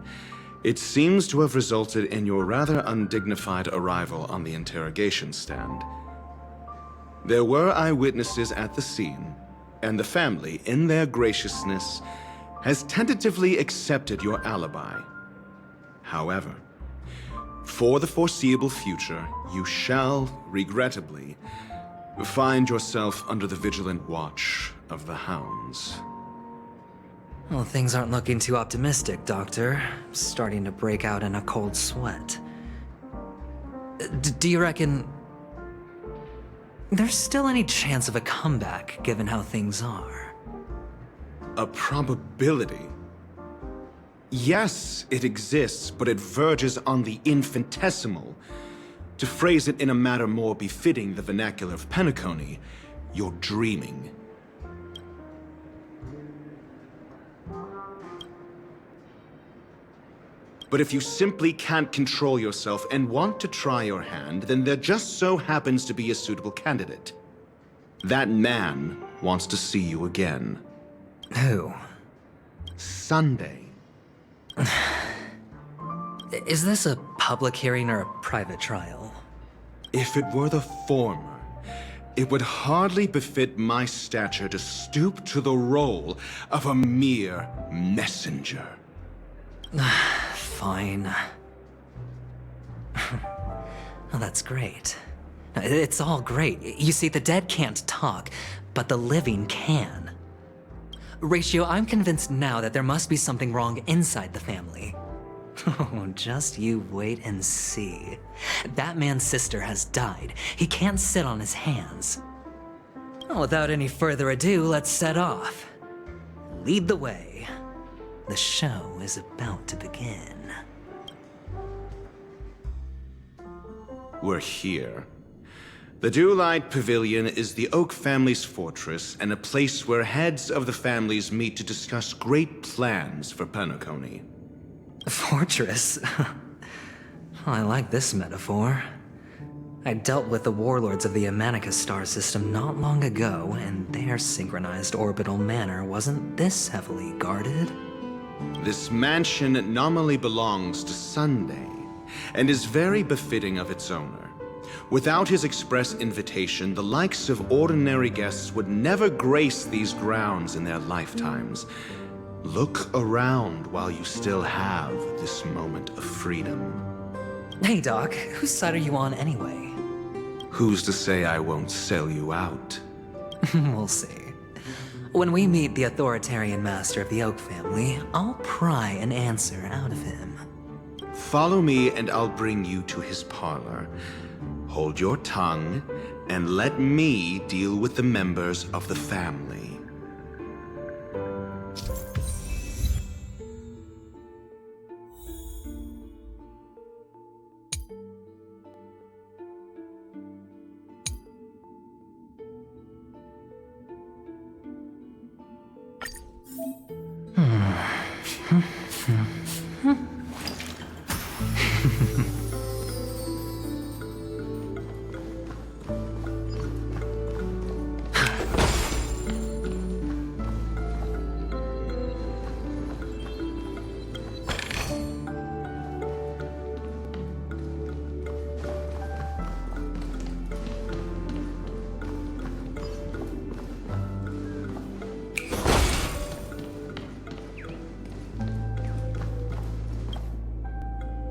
it seems to have resulted in your rather undignified arrival on the interrogation stand. There were eyewitnesses at the scene, and the family, in their graciousness, has tentatively accepted your alibi. However, for the foreseeable future, you shall, regrettably, find yourself under the vigilant watch of the hounds. Well, things aren't looking too optimistic, Doctor. I'm starting to break out in a cold sweat. Do you reckon there's still any chance of a comeback, given how things are? A probability? Yes, it exists, but it verges on the infinitesimal. To phrase it in a manner more befitting the vernacular of Penacony, you're dreaming. But if you simply can't control yourself and want to try your hand, then there just so happens to be a suitable candidate. That man wants to see you again. Who? Sunday. Is this a public hearing or a private trial? If it were the former, it would hardly befit my stature to stoop to the role of a mere messenger. Fine. Oh, that's great. It's all great. You see, the dead can't talk, but the living can. Ratio, I'm convinced now that there must be something wrong inside the family. Oh, just you wait and see. That man's sister has died. He can't sit on his hands. Well, without any further ado, let's set off. Lead the way. The show is about to begin. We're here. The Dewlight Pavilion is the Oak family's fortress and a place where heads of the families meet to discuss great plans for Penacony. Fortress? I like this metaphor. I dealt with the warlords of the Amanicus star system not long ago, and their synchronized orbital manor wasn't this heavily guarded. This mansion nominally belongs to Sunday, and is very befitting of its owner. Without his express invitation, the likes of ordinary guests would never grace these grounds in their lifetimes. Look around while you still have this moment of freedom. Hey, Doc, whose side are you on anyway? Who's to say I won't sell you out? We'll see. When we meet the authoritarian master of the Oak family, I'll pry an answer out of him. Follow me and I'll bring you to his parlor. Hold your tongue and let me deal with the members of the family.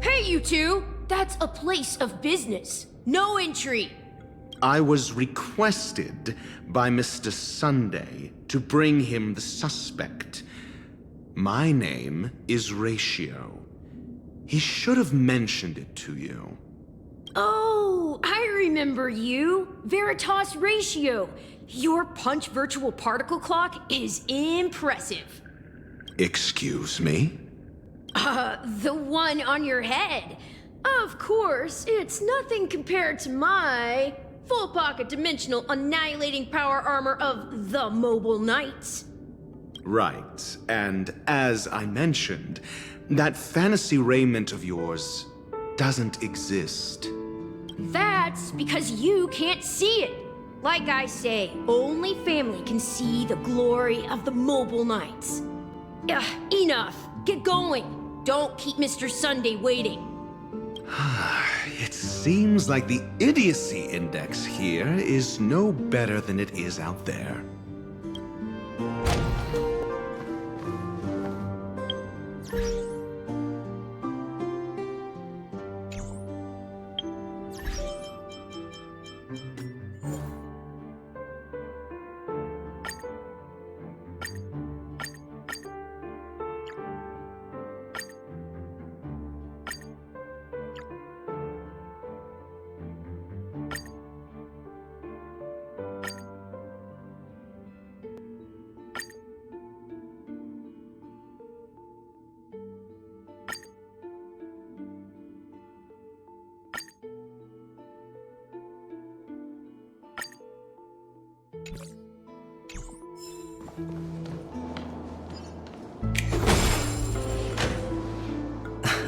Hey, you two! That's a place of business. No entry. I was requested by Mr. Sunday to bring him the suspect. My name is Ratio. He should have mentioned it to you. Oh, I remember you. Veritas Ratio. Your punch virtual particle clock is impressive. Excuse me? The one on your head. Of course, it's nothing compared to my full pocket dimensional annihilating power armor of the Mobile Knights. Right, and as I mentioned, that fantasy raiment of yours doesn't exist. That's because you can't see it. Like I say, only family can see the glory of the Mobile Knights. Enough. Get going. Don't keep Mr. Sunday waiting. It seems like the idiocy index here is no better than it is out there.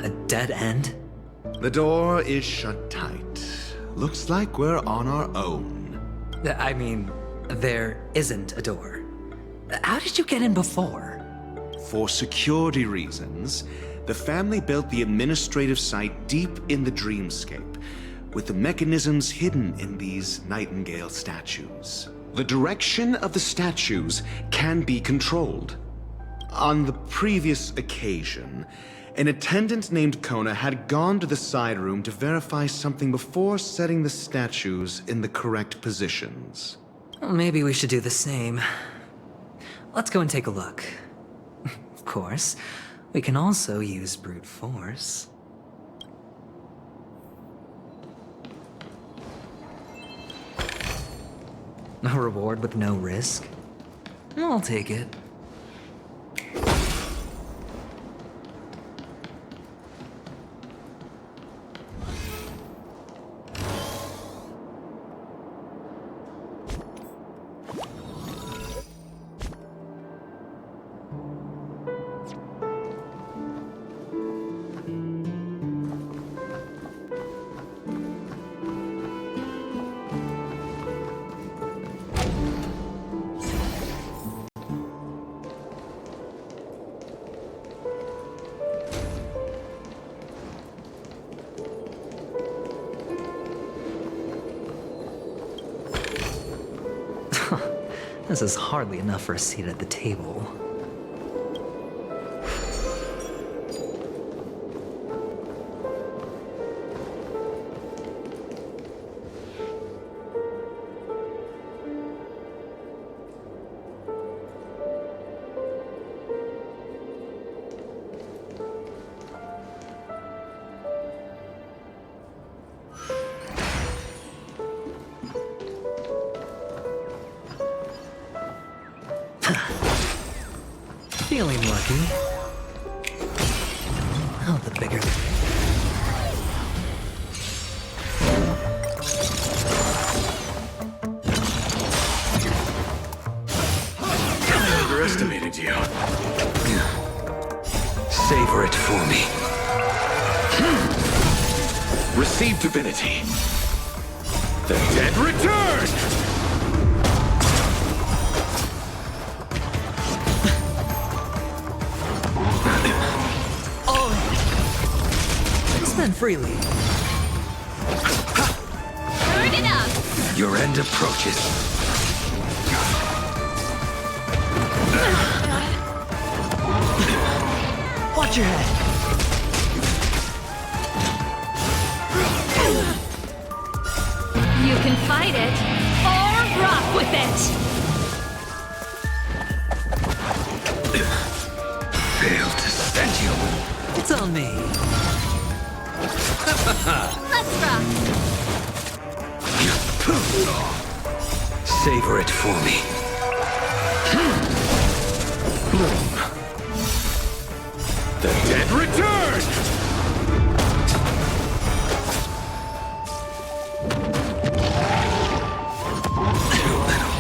A dead end? The door is shut tight. Looks like we're on our own. I mean, there isn't a door. How did you get in before? For security reasons, the family built the administrative site deep in the dreamscape, with the mechanisms hidden in these Nightingale statues. The direction of the statues can be controlled. On the previous occasion, an attendant named Kona had gone to the side room to verify something before setting the statues in the correct positions. Well, maybe we should do the same. Let's go and take a look. Of course, we can also use brute force. A reward with no risk? I'll take it. This is hardly enough for a seat at the table. Feeling lucky. Oh, the bigger the... I underestimated you. Savor it for me. Receive divinity. The dead return! Spend freely. Turn it up! Your end approaches. Watch your head. You can fight it, or rock with it! Failed to send you. It's on me. Let's rock! Savor it for me. Bloom. The dead return! Too little.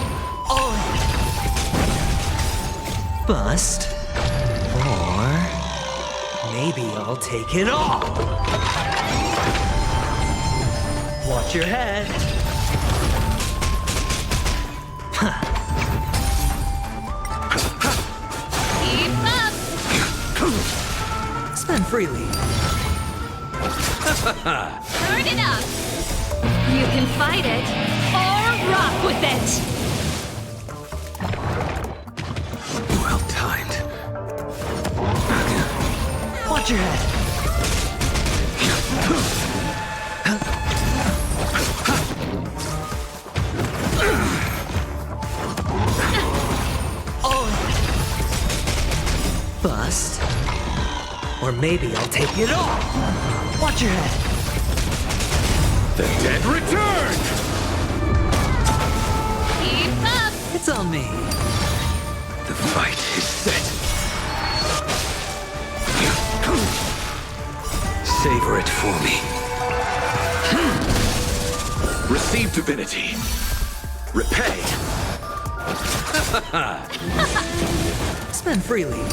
Bust. Or maybe I'll take it all. Watch your head. Keep up! Spend freely. Turn it up! You can fight it, or rock with it! Well timed. Watch your head. Bust. Or maybe I'll take it all. Watch your head. The dead return! Keep up! It's on me. The fight is set. Savor it for me. Receive divinity. Repay. Spend freely.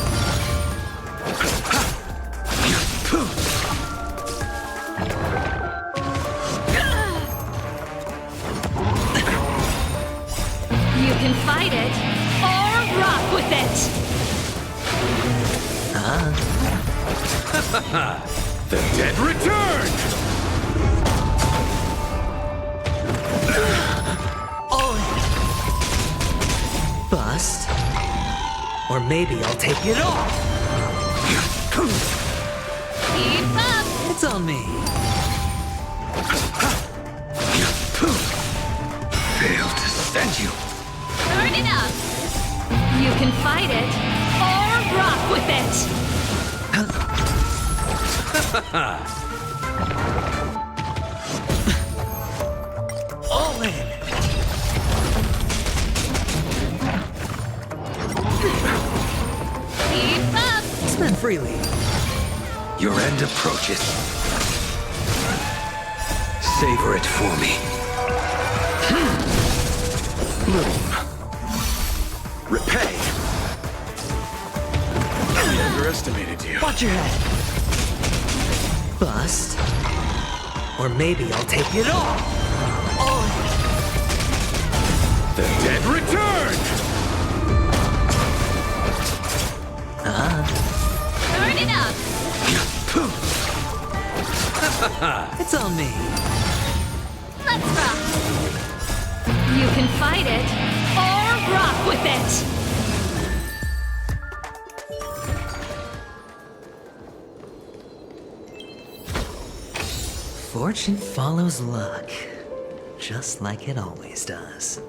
You can fight it, or rock with it! The dead return! Bust. Or maybe I'll take it all. Keep up! It's on me. Failed to send you. Turn it up! You can fight it, or rock with it! All in. Keep up! Spend freely. Your end approaches. Savor it for me. Bloom. Repay. I underestimated you. Watch your head. Bust. Or maybe I'll take it all. The dead return! Turn it up! It's on me. Let's rock! You can fight it, or rock with it! Fortune follows luck, just like it always does.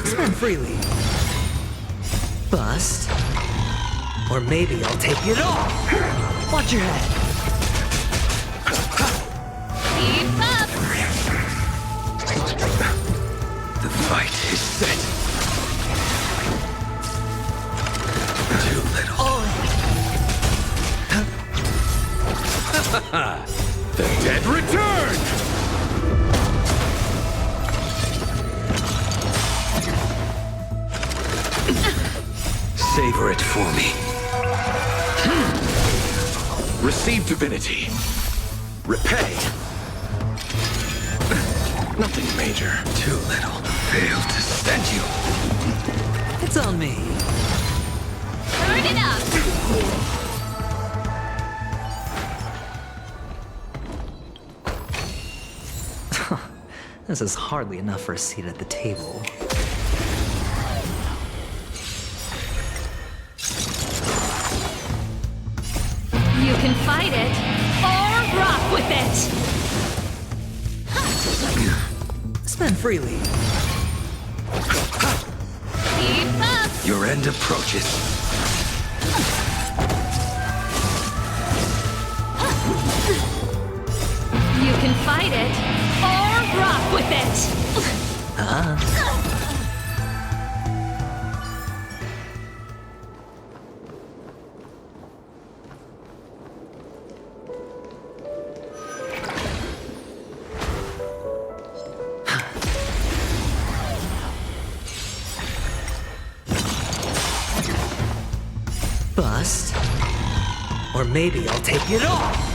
Spend freely. Bust. Or maybe I'll take it all. Watch your head. The dead return! Savor it for me. Receive divinity. Repay. Nothing major. Too little. Failed to send you. It's on me. Turn it up! This is hardly enough for a seat at the table. You can fight it, or rock with it! Spend freely. Keep up! Your end approaches. You can fight it, or rock with it! Bust. Or maybe I'll take it off.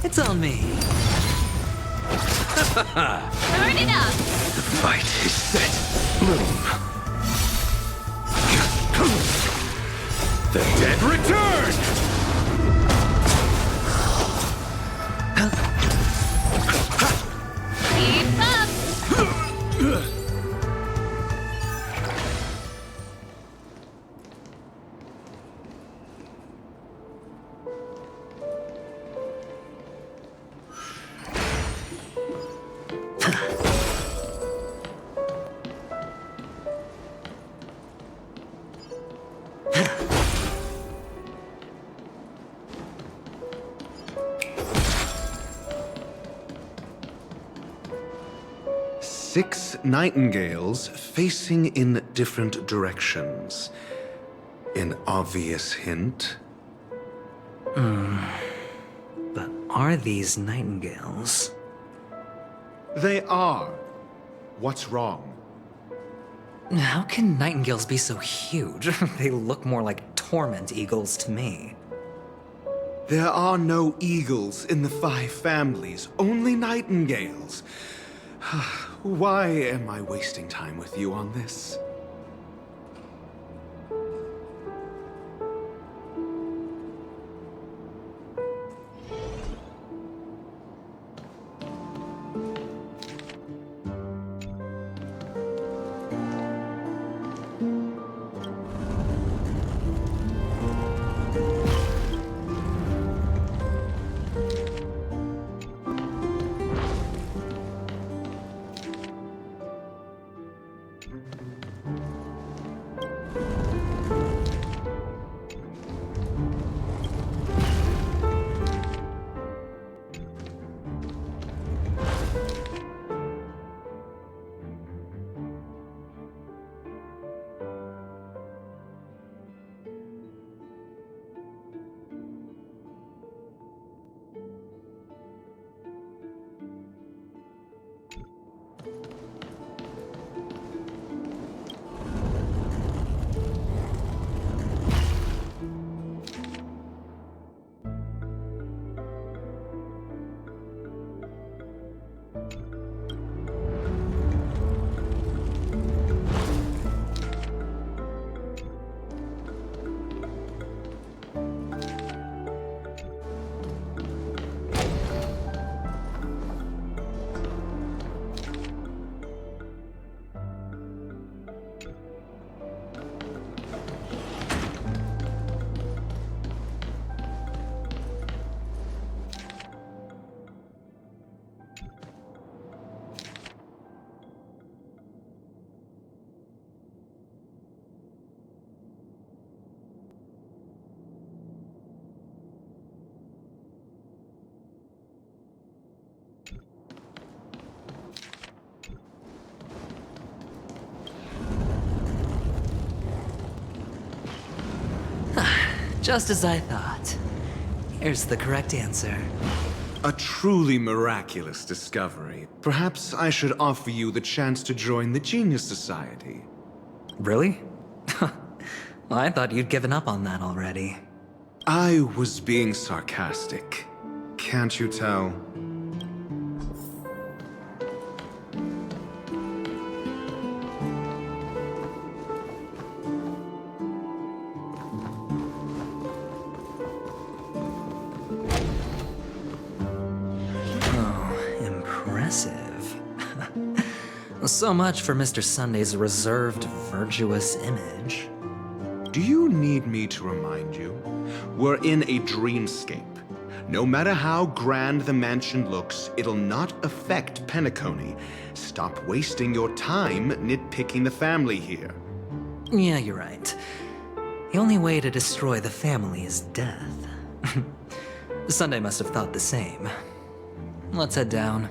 It's on me. Turn it up! The fight is set. Bloom. The dead return! Keep up! Six nightingales facing in different directions. An obvious hint. But are these nightingales? They are. What's wrong? How can nightingales be so huge? They look more like torment eagles to me. There are no eagles in the five families, only nightingales. Why am I wasting time with you on this? Just as I thought. Here's the correct answer. A truly miraculous discovery. Perhaps I should offer you the chance to join the Genius Society. Really? Well, I thought you'd given up on that already. I was being sarcastic. Can't you tell? Impressive. So much for Mr. Sunday's reserved, virtuous image. Do you need me to remind you? We're in a dreamscape. No matter how grand the mansion looks, it'll not affect Penacony. Stop wasting your time nitpicking the family here. Yeah, you're right. The only way to destroy the family is death. Sunday must have thought the same. Let's head down.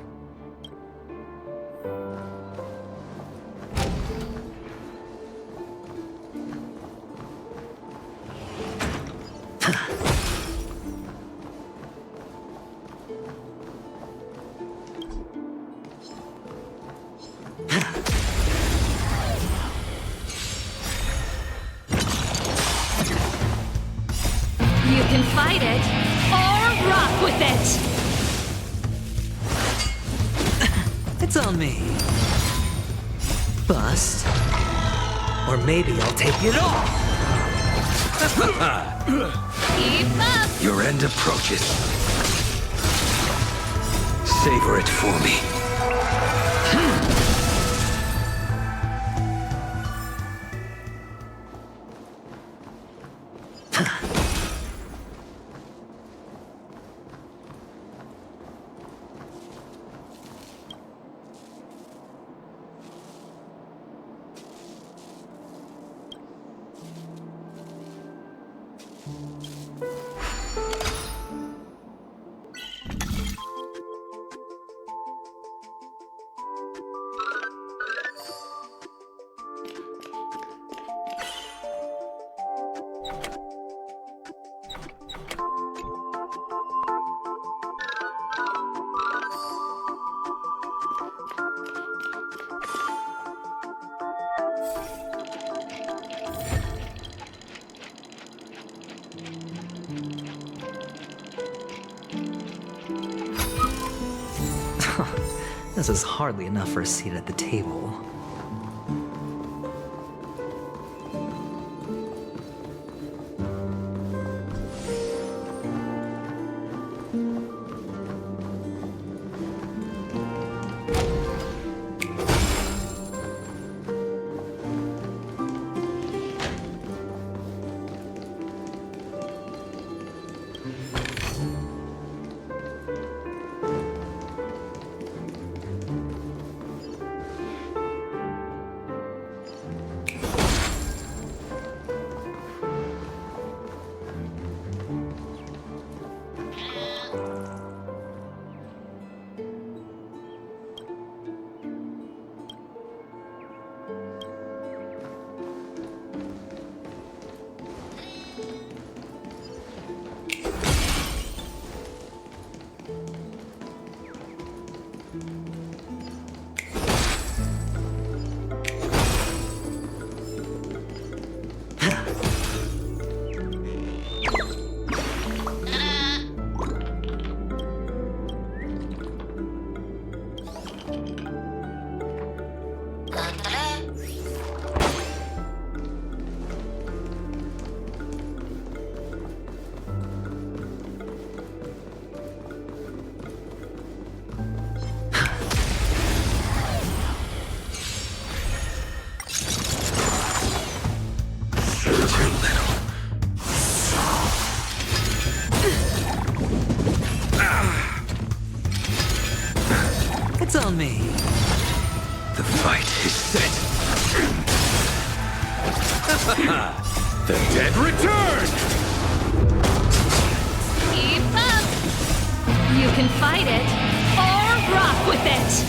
You can fight it, or rock with it! It's on me. Bust. Or maybe I'll take it all. Keep up! Your end approaches. Savor it for me. This is hardly enough for a seat at the table. It's on me. The fight is set. The dead return! Keep up! You can fight it, or rock with it!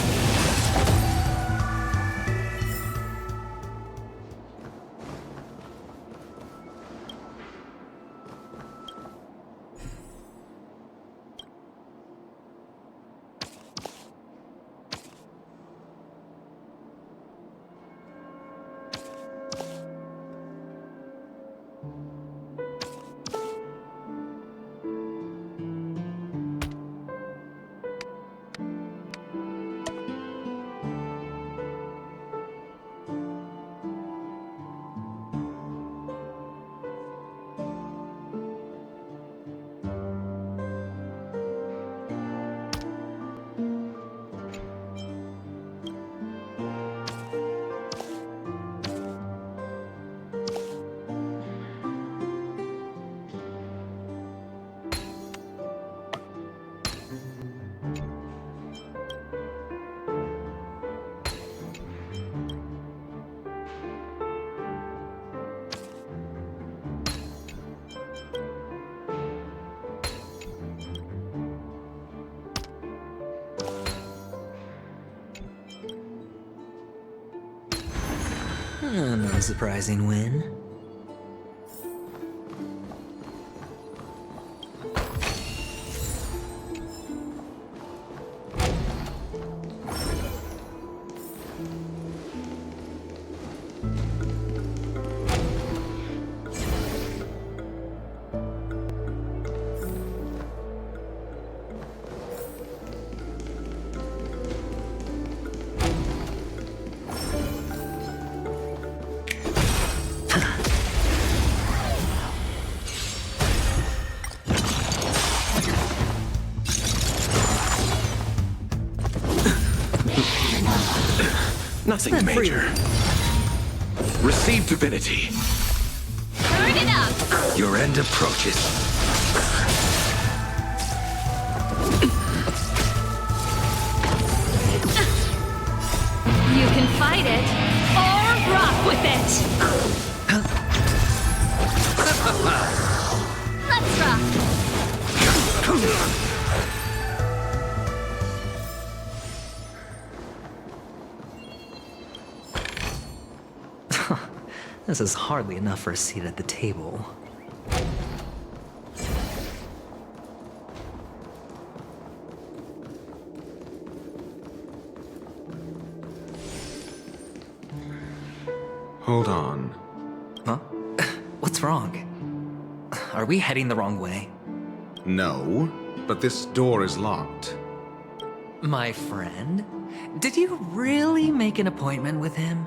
No surprising win. Nothing major. Receive divinity. Turn it up! Your end approaches. You can fight it, or rock with it! Let's rock! This is hardly enough for a seat at the table. Hold on. Huh? What's wrong? Are we heading the wrong way? No, but this door is locked. My friend? Did you really make an appointment with him?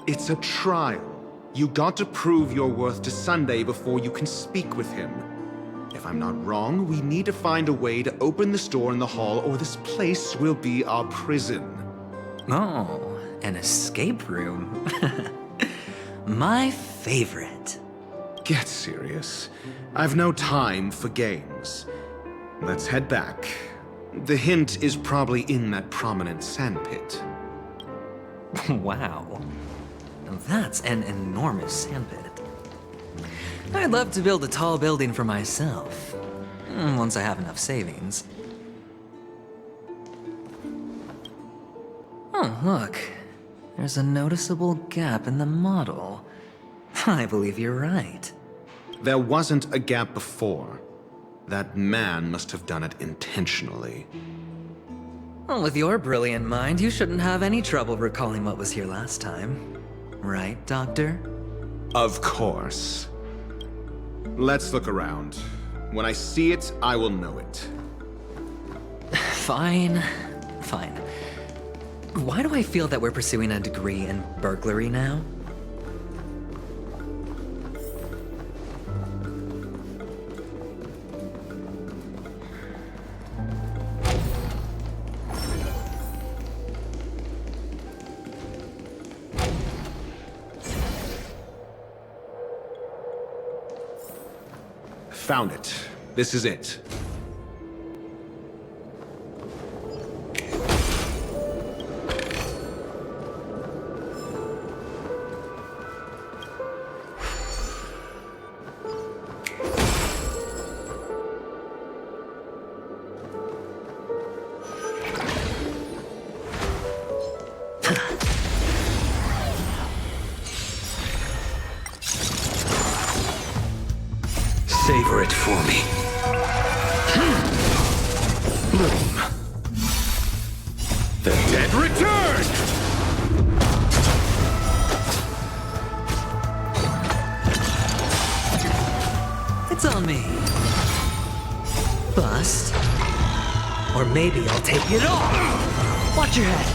It's a trial. You got to prove your worth to Sunday before you can speak with him. If I'm not wrong, we need to find a way to open this door in the hall, or this place will be our prison. Oh, an escape room. My favorite. Get serious. I've no time for games. Let's head back. The hint is probably in that prominent sandpit. Wow. That's an enormous sandpit. I'd love to build a tall building for myself, once I have enough savings. Oh, look. There's a noticeable gap in the model. I believe you're right. There wasn't a gap before. That man must have done it intentionally. Well, with your brilliant mind, you shouldn't have any trouble recalling what was here last time. Right, Doctor? Of course. Let's look around. When I see it, I will know it. Fine. Fine. Why do I feel that we're pursuing a degree in burglary now? Found it. This is it. Savor it for me. Bloom. The dead return! It's on me. Bust. Or maybe I'll take it all. Watch your head.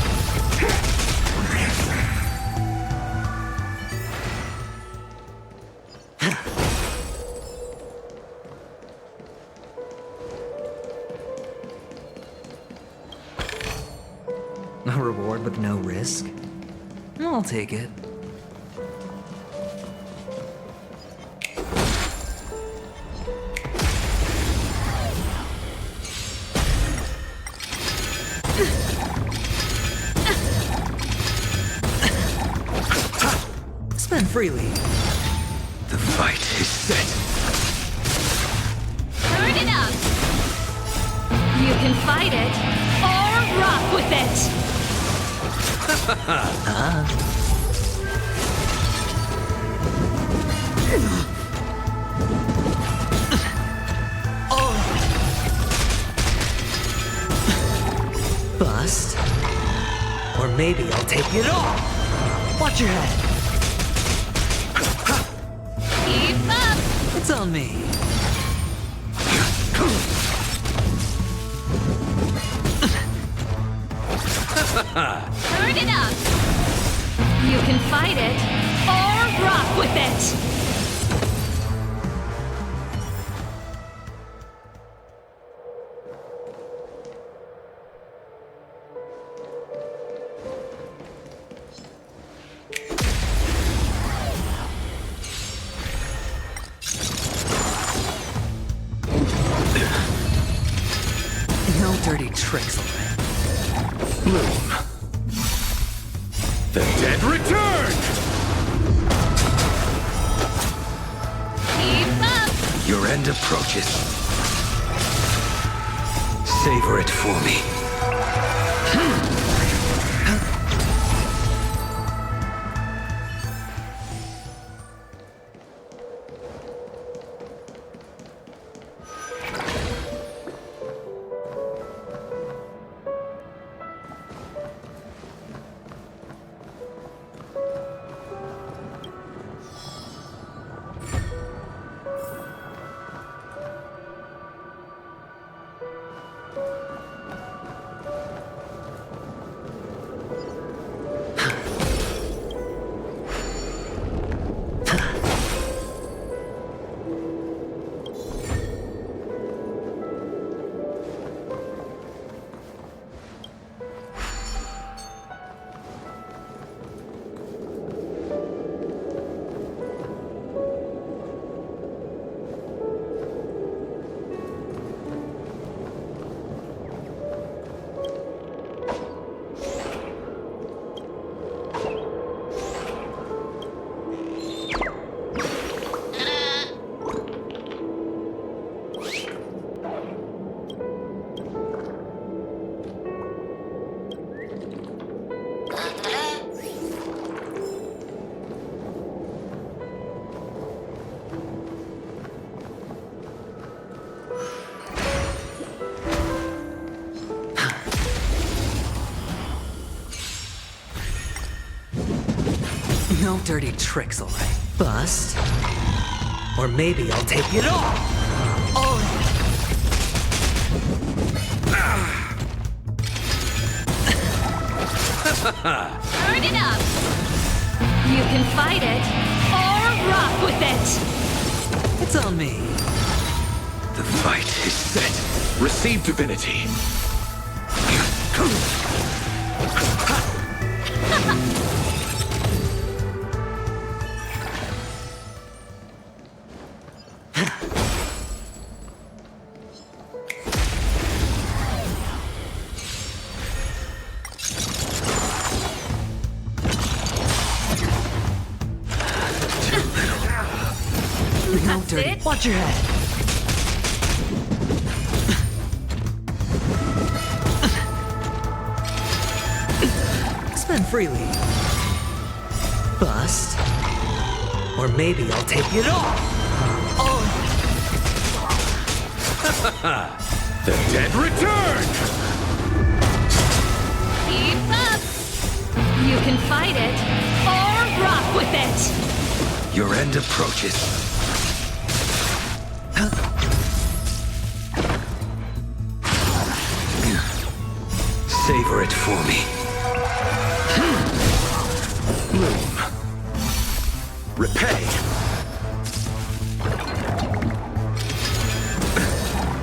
A reward with no risk? I'll take it. Spend freely. The fight is set. Turn it up! You can fight it, or rock with it! Bust. Or maybe I'll take it all. Watch your head. Keep up! It's on me. Turn it up! You can fight it, or rock with it! No dirty tricks on me. Bloom. The dead return! Keep up! Your end approaches. Savor it for me. No dirty tricks, all right. Bust. Or maybe I'll take it all. Turn it up! You can fight it, or rock with it! It's on me. The fight is set. Receive divinity. No dirty. Watch your head. Spend freely. Bust. Or maybe I'll take it all. The dead return! Keep up! You can fight it, or rock with it! Your end approaches. Savor it for me. Bloom. Repay.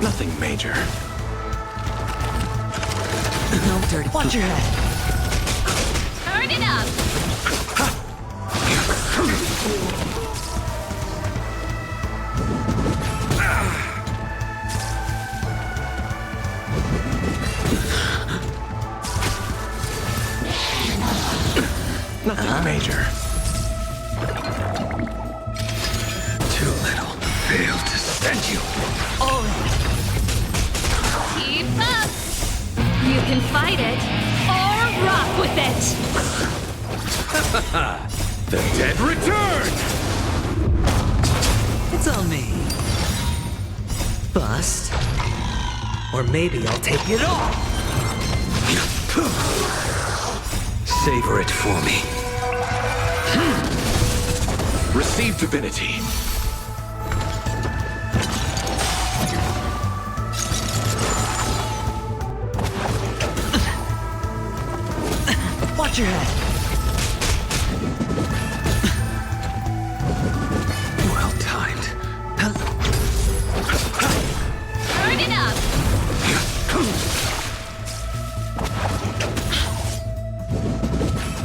Nothing major. No dirty. Watch your head. Turn it up! Nothing major. Too little. Failed to send you. Keep up! You can fight it, or rock with it! The dead return! Tell me. Bust. Or maybe I'll take it all. Savor it for me. Receive divinity. Watch your head. Well timed. Turn it up!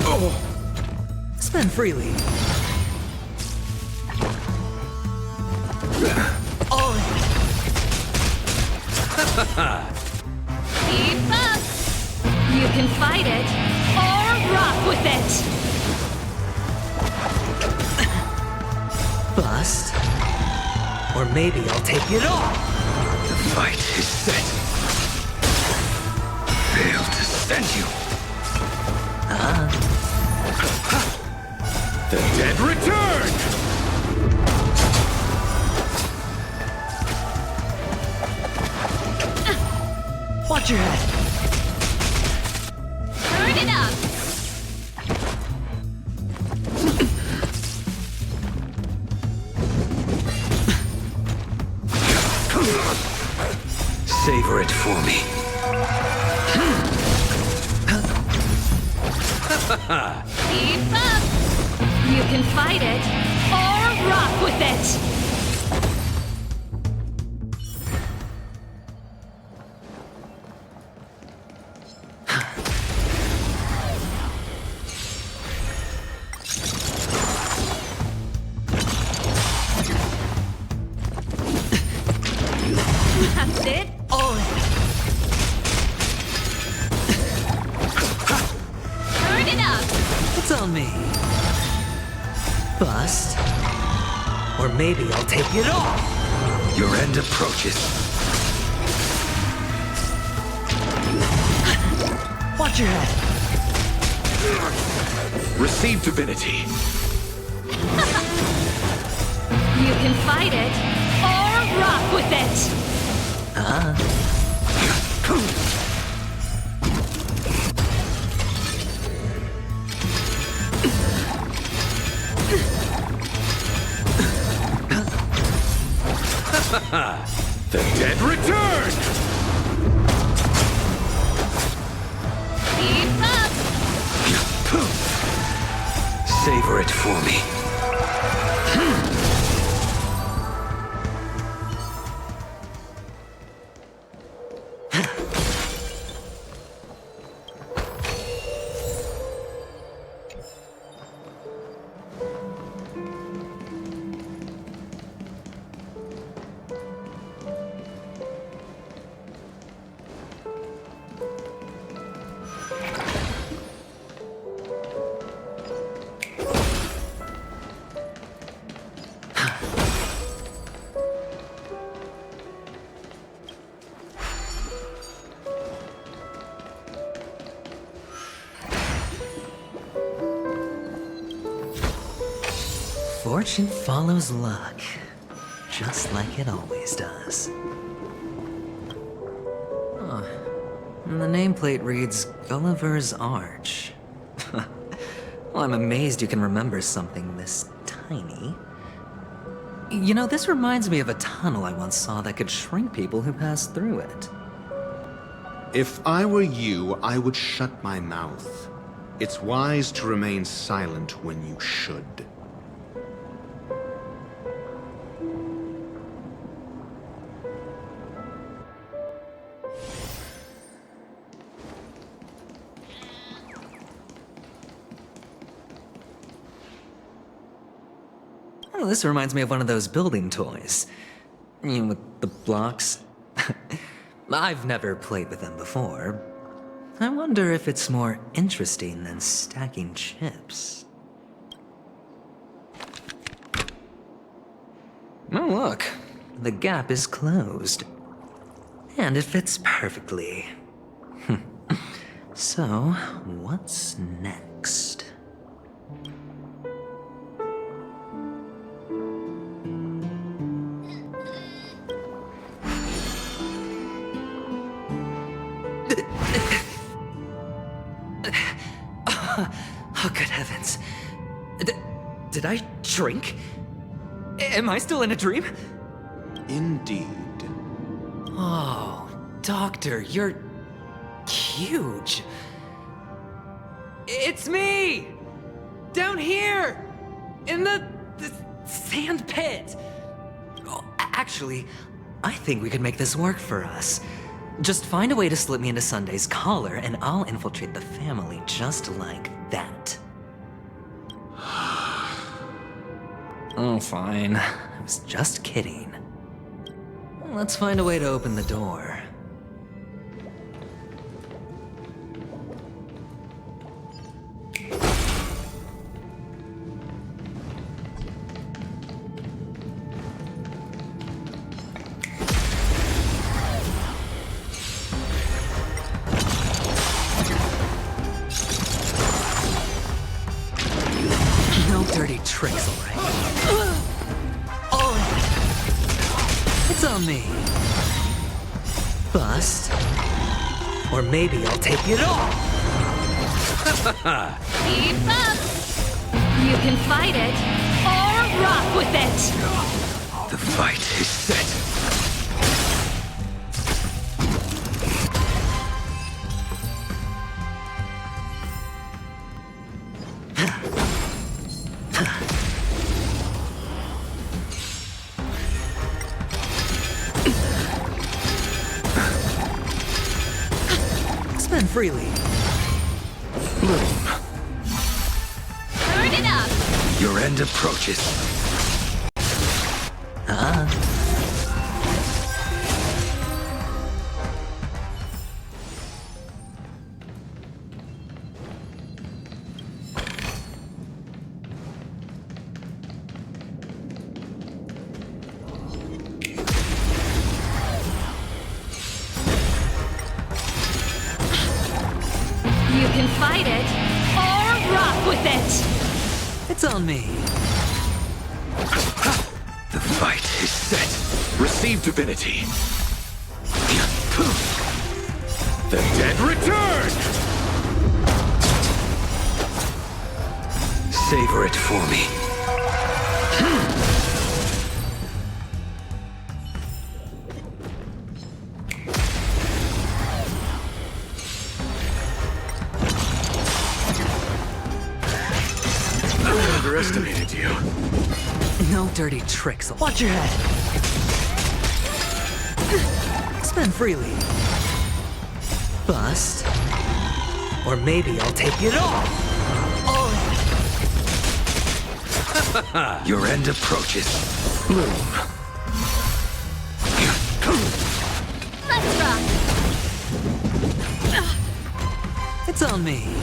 Oh. Spend freely. All in. Keep up! You can fight it, or rock with it! Bust. Or maybe I'll take it all. The fight is set. Fail to send you. The dead return! Watch your head. Turn it up! Savor it for me. Keep up! You can fight it, or rock with it! That's it? All in. Turn it up! Tell me. Bust. Or maybe I'll take it all. Your end approaches. Watch your head. Receive divinity. You can fight it, or rock with it! The dead return! Keep up! Savor it for me. Fortune follows luck, just like it always does. Oh, and the nameplate reads Gulliver's Arch. Well, I'm amazed you can remember something this tiny. You know, this reminds me of a tunnel I once saw that could shrink people who passed through it. If I were you, I would shut my mouth. It's wise to remain silent when you should. Oh, this reminds me of one of those building toys. You know, with the blocks. I've never played with them before. I wonder if it's more interesting than stacking chips. Oh, look. The gap is closed. And it fits perfectly. So, what's next? Oh, good heavens. Did I drink? Am I still in a dream? Indeed. Oh, Doctor, you're huge. It's me! Down here! In the sand pit! Oh, actually, I think we could make this work for us. Just find a way to slip me into Sunday's collar, and I'll infiltrate the family just like that. Oh, fine. I was just kidding. Let's find a way to open the door. No dirty tricks, all right? Oh! It's on me. Bust. Or maybe I'll take it all. Keep up! You can fight it, or rock with it! The fight is set. Spend freely. Bloom, Turn it up! your end approaches. You can fight it, or rock with it! It's on me. The fight is set. Receive divinity. The dead return! Savor it for me. I underestimated you. No dirty tricks. Watch your head. Spend freely. Bust. Or maybe I'll take it all. Oh. Your end approaches. Bloom. Let's rock! It's on me.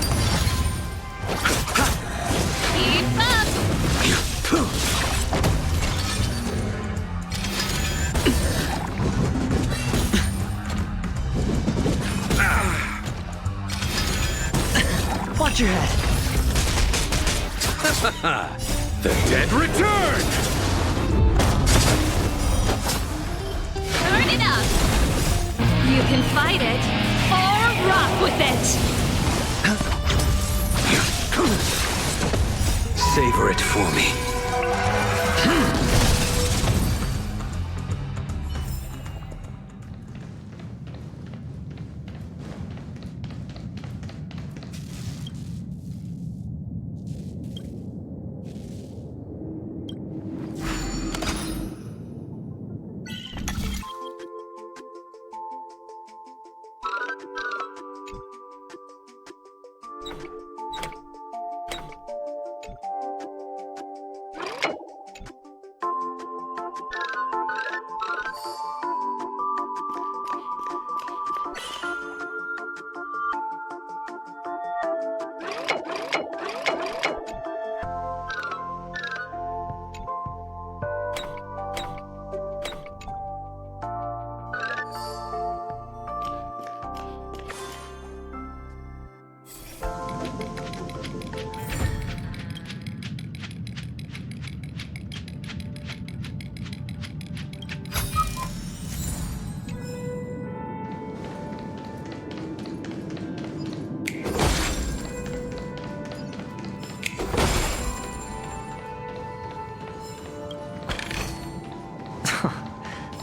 Keep up! Watch your head. The dead return! Turn it up! You can fight it, or rock with it! Savor it for me.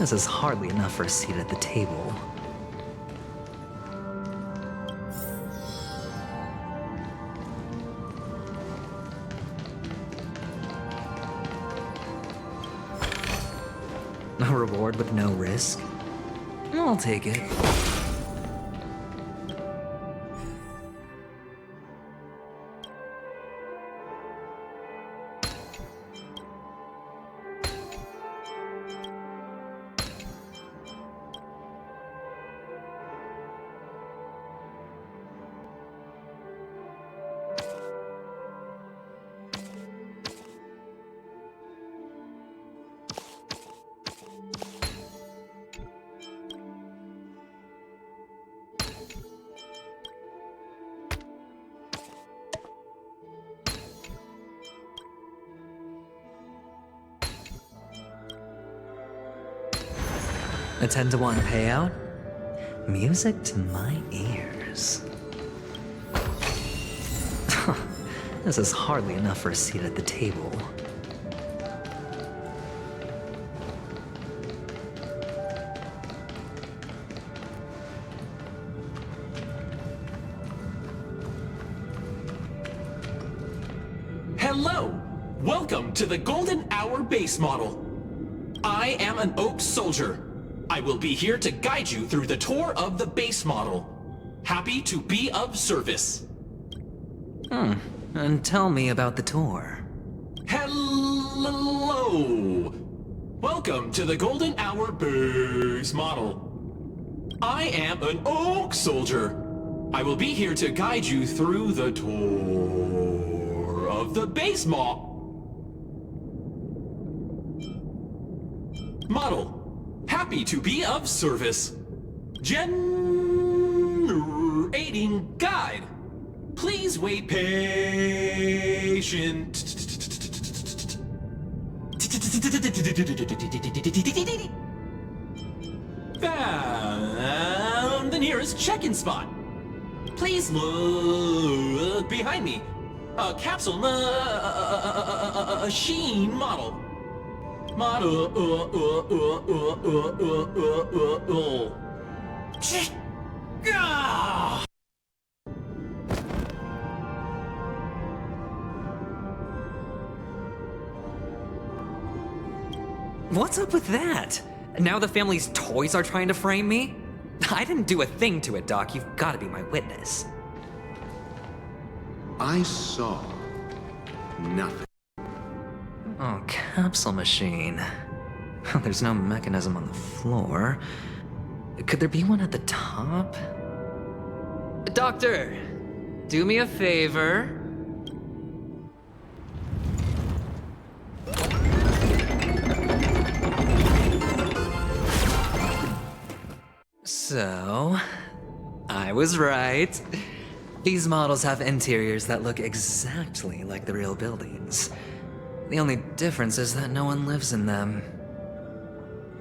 This is hardly enough for a seat at the table. A reward with no risk? I'll take it. A 10-to-1 payout? Music to my ears. This is hardly enough for a seat at the table. Hello! Welcome to the Golden Hour base model. I am an Oak Soldier. I will be here to guide you through the tour of the base model. Happy to be of service. And tell me about the tour. Hello! Welcome to the Golden Hour base model. I am an Oak Soldier. I will be here to guide you through the tour of the base model. Happy to be of service. Generating guide. Please wait patient. Found the nearest check-in spot. Please look behind me. A capsule machine model. What's up with that? Now the family's toys are trying to frame me? I didn't do a thing to it, Doc. You've got to be my witness. I saw nothing. Oh, capsule machine. There's no mechanism on the floor. Could there be one at the top? Doctor, do me a favor. So, I was right. These models have interiors that look exactly like the real buildings. The only difference is that no one lives in them.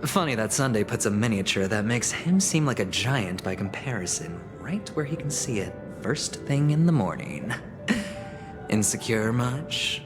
Funny that Sunday puts a miniature that makes him seem like a giant by comparison right where he can see it first thing in the morning. Insecure much?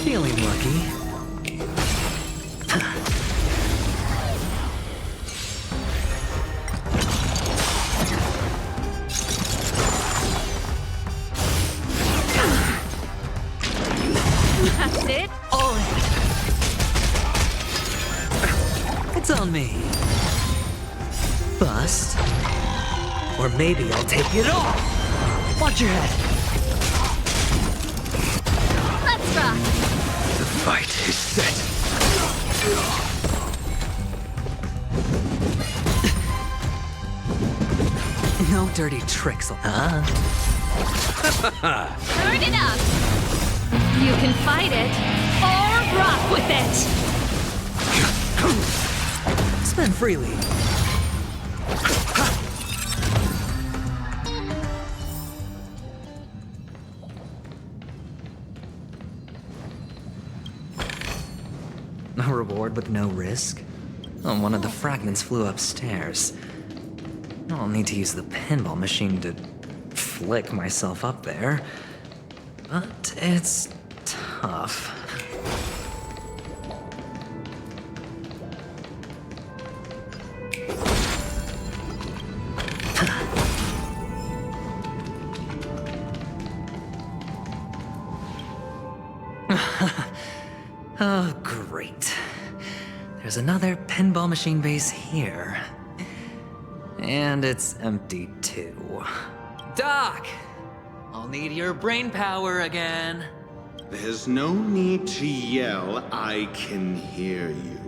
Feeling lucky. That's it? All in. It's on me. Bust. Or maybe I'll take it all. Watch your head. Let's rock. fight is set. No dirty tricks, huh? Turn it up! You can fight it, or rock with it! Spend freely. A reward with no risk? Oh, one of the fragments flew upstairs. I'll need to use the pinball machine to flick myself up there. But it's tough. Oh, great. There's another pinball machine base here. And it's empty too. Doc! I'll need your brain power again. There's no need to yell, I can hear you.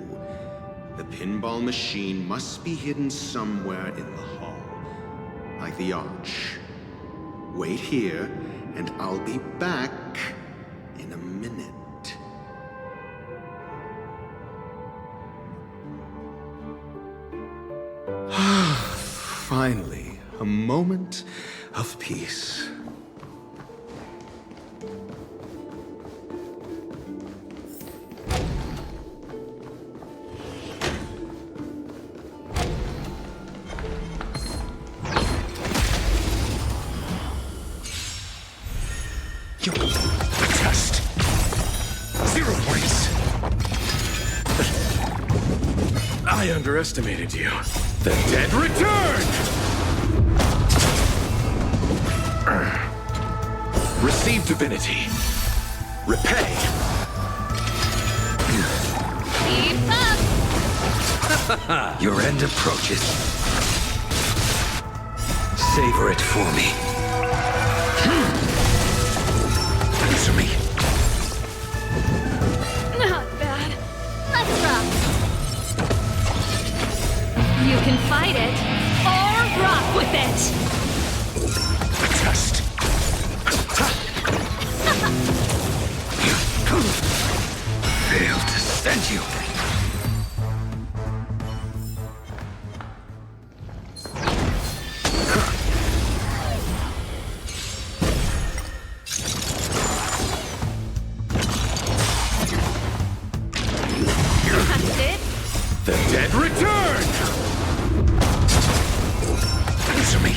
The pinball machine must be hidden somewhere in the hall. Like the arch. Wait here, and I'll be back in a minute. Finally, a moment of peace. You test. 0 points. I underestimated you. The dead return! Receive divinity. Repay. Keep up! Your end approaches. Savor it for me. Answer me. Not bad. Let's rock. You can fight it, or rock with it! Test. Failed to send you. That's it? The dead return! Answer me.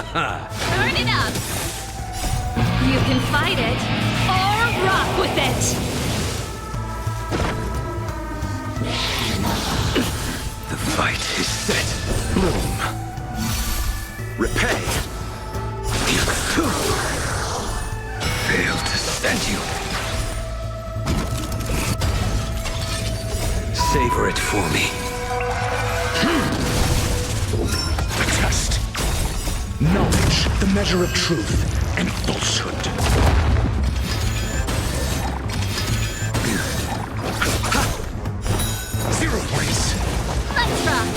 Turn it up! You can fight it, or rock with it! The fight is set. Bloom. Repay. Failed to send you. Savor it for me. Test. Knowledge, the measure of truth and falsehood. 0 points. Let's rock.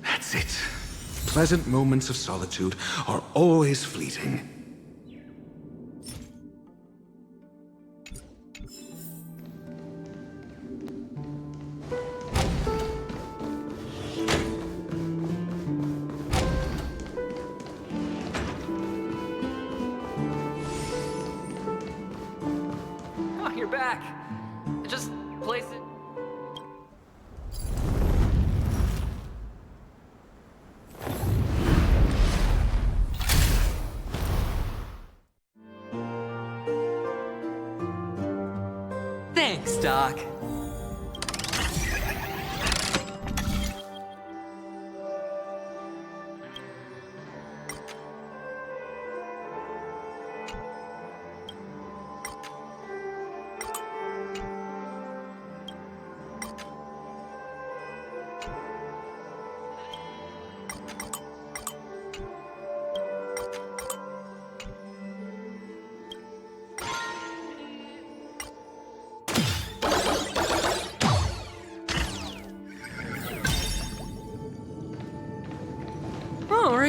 That's it. Pleasant moments of solitude are always fleeting. Oh, you're back. Just place it. Thanks, Doc.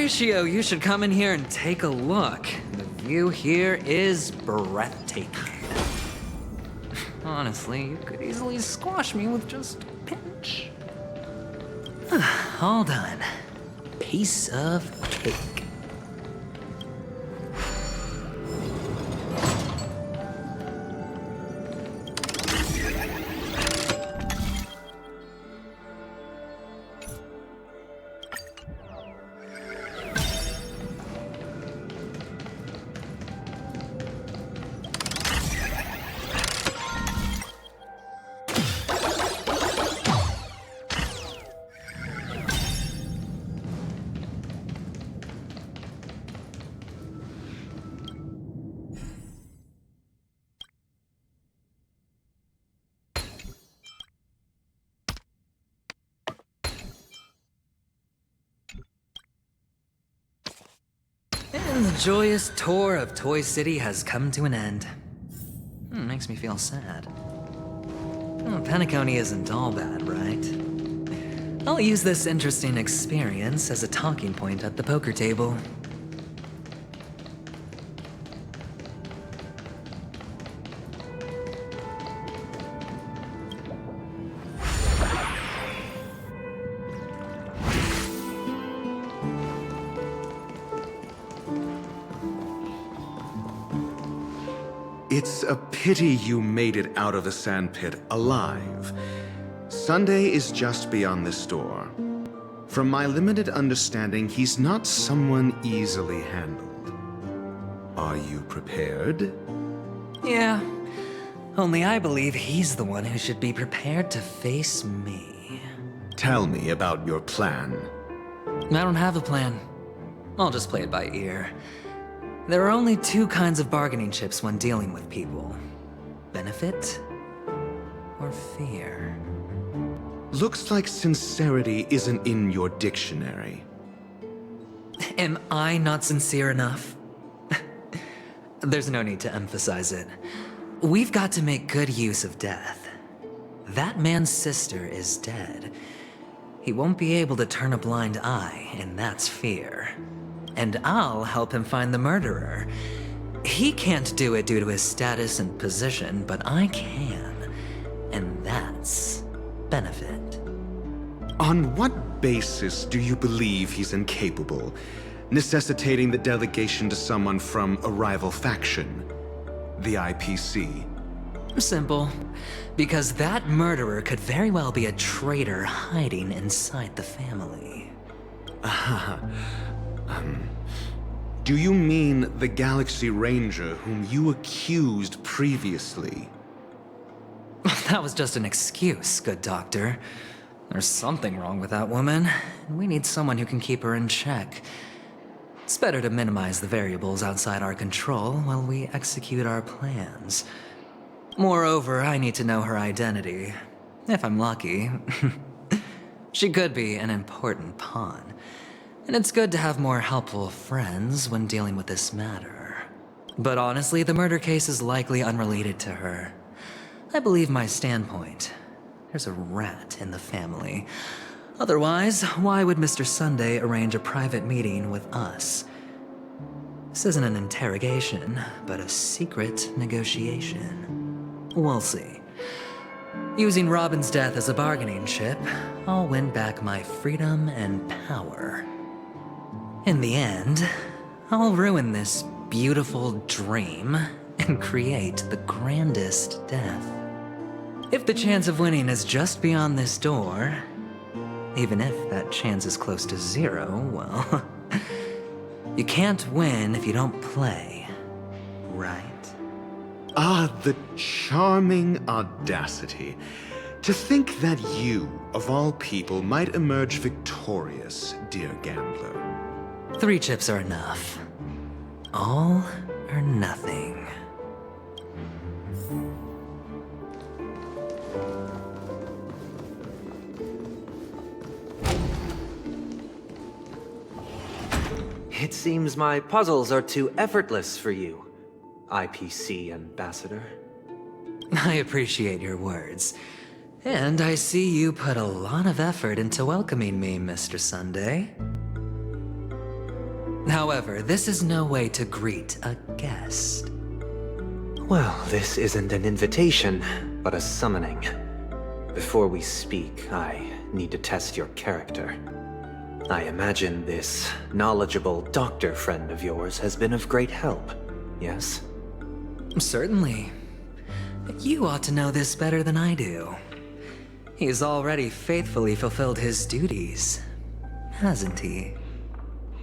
Horatio, you should come in here and take a look. The view here is breathtaking. Honestly, you could easily squash me with just a pinch. All done. Piece of cake. And the joyous tour of Toy City has come to an end. Makes me feel sad. Oh, Penacony isn't all bad, right? I'll use this interesting experience as a talking point at the poker table. It's a pity you made it out of the sandpit alive. Sunday is just beyond this door. From my limited understanding, he's not someone easily handled. Are you prepared? Yeah. Only I believe he's the one who should be prepared to face me. Tell me about your plan. I don't have a plan. I'll just play it by ear. There are only two kinds of bargaining chips when dealing with people. Benefit or fear. Looks like sincerity isn't in your dictionary. Am I not sincere enough? There's no need to emphasize it. We've got to make good use of death. That man's sister is dead. He won't be able to turn a blind eye, and that's fear. And I'll help him find the murderer. He can't do it due to his status and position, but I can. And that's benefit. On what basis do you believe he's incapable, necessitating the delegation to someone from a rival faction? The IPC? Simple. Because that murderer could very well be a traitor hiding inside the family. Do you mean the Galaxy Ranger whom you accused previously? That was just an excuse, good doctor. There's something wrong with that woman, and we need someone who can keep her in check. It's better to minimize the variables outside our control while we execute our plans. Moreover, I need to know her identity. If I'm lucky. She could be an important pawn. And it's good to have more helpful friends when dealing with this matter. But honestly, the murder case is likely unrelated to her. I believe my standpoint. There's a rat in the family. Otherwise, why would Mr. Sunday arrange a private meeting with us? This isn't an interrogation, but a secret negotiation. We'll see. Using Robin's death as a bargaining chip, I'll win back my freedom and power. In the end, I'll ruin this beautiful dream and create the grandest death. If the chance of winning is just beyond this door, even if that chance is close to zero, well, you can't win if you don't play, right? Ah, the charming audacity. To think that you, of all people, might emerge victorious, dear gambler. 3 chips are enough. All or nothing. It seems my puzzles are too effortless for you, IPC Ambassador. I appreciate your words. And I see you put a lot of effort into welcoming me, Mr. Sunday. However, this is no way to greet a guest. Well, this isn't an invitation, but a summoning. Before we speak, I need to test your character. I imagine this knowledgeable doctor friend of yours has been of great help, yes? Certainly. You ought to know this better than I do. He's already faithfully fulfilled his duties, hasn't he?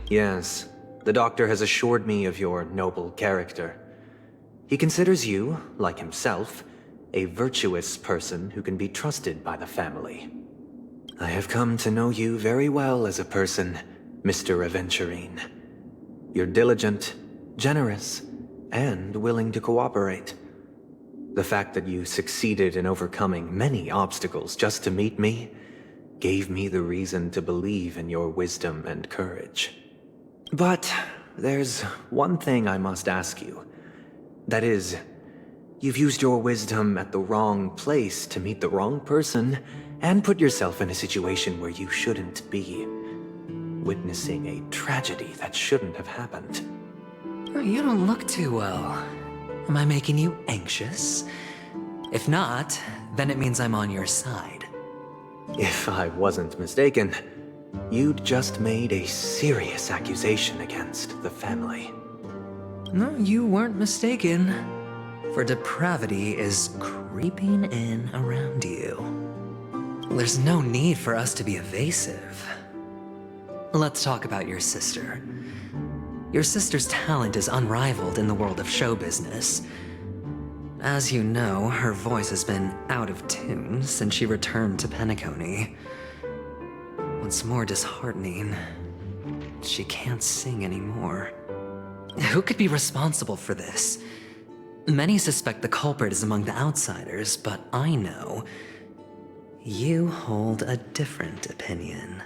Yes, the doctor has assured me of your noble character. He considers you, like himself, a virtuous person who can be trusted by the family. I have come to know you very well as a person, Mr. Aventurine. You're diligent, generous, and willing to cooperate. The fact that you succeeded in overcoming many obstacles just to meet me gave me the reason to believe in your wisdom and courage. But there's one thing I must ask you. That is, you've used your wisdom at the wrong place to meet the wrong person and put yourself in a situation where you shouldn't be, witnessing a tragedy that shouldn't have happened. You don't look too well. Am I making you anxious? If not, then it means I'm on your side. If I wasn't mistaken, you'd just made a serious accusation against the family. No, you weren't mistaken. For depravity is creeping in around you. There's no need for us to be evasive. Let's talk about your sister. Your sister's talent is unrivaled in the world of show business. As you know, her voice has been out of tune since she returned to Penacony. What's more disheartening, she can't sing anymore. Who could be responsible for this? Many suspect the culprit is among the outsiders, but I know you hold a different opinion.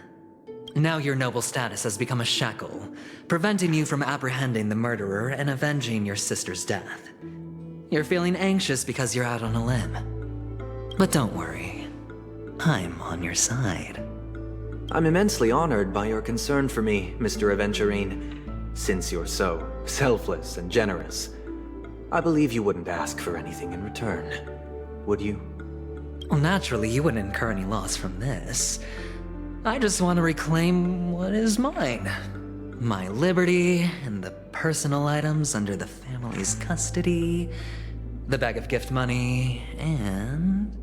Now your noble status has become a shackle, preventing you from apprehending the murderer and avenging your sister's death. You're feeling anxious because you're out on a limb. But don't worry, I'm on your side. I'm immensely honored by your concern for me, Mr. Aventurine. Since you're so selfless and generous, I believe you wouldn't ask for anything in return, would you? Well, naturally, you wouldn't incur any loss from this. I just want to reclaim what is mine. My liberty and the personal items under the family's custody, the bag of gift money, and...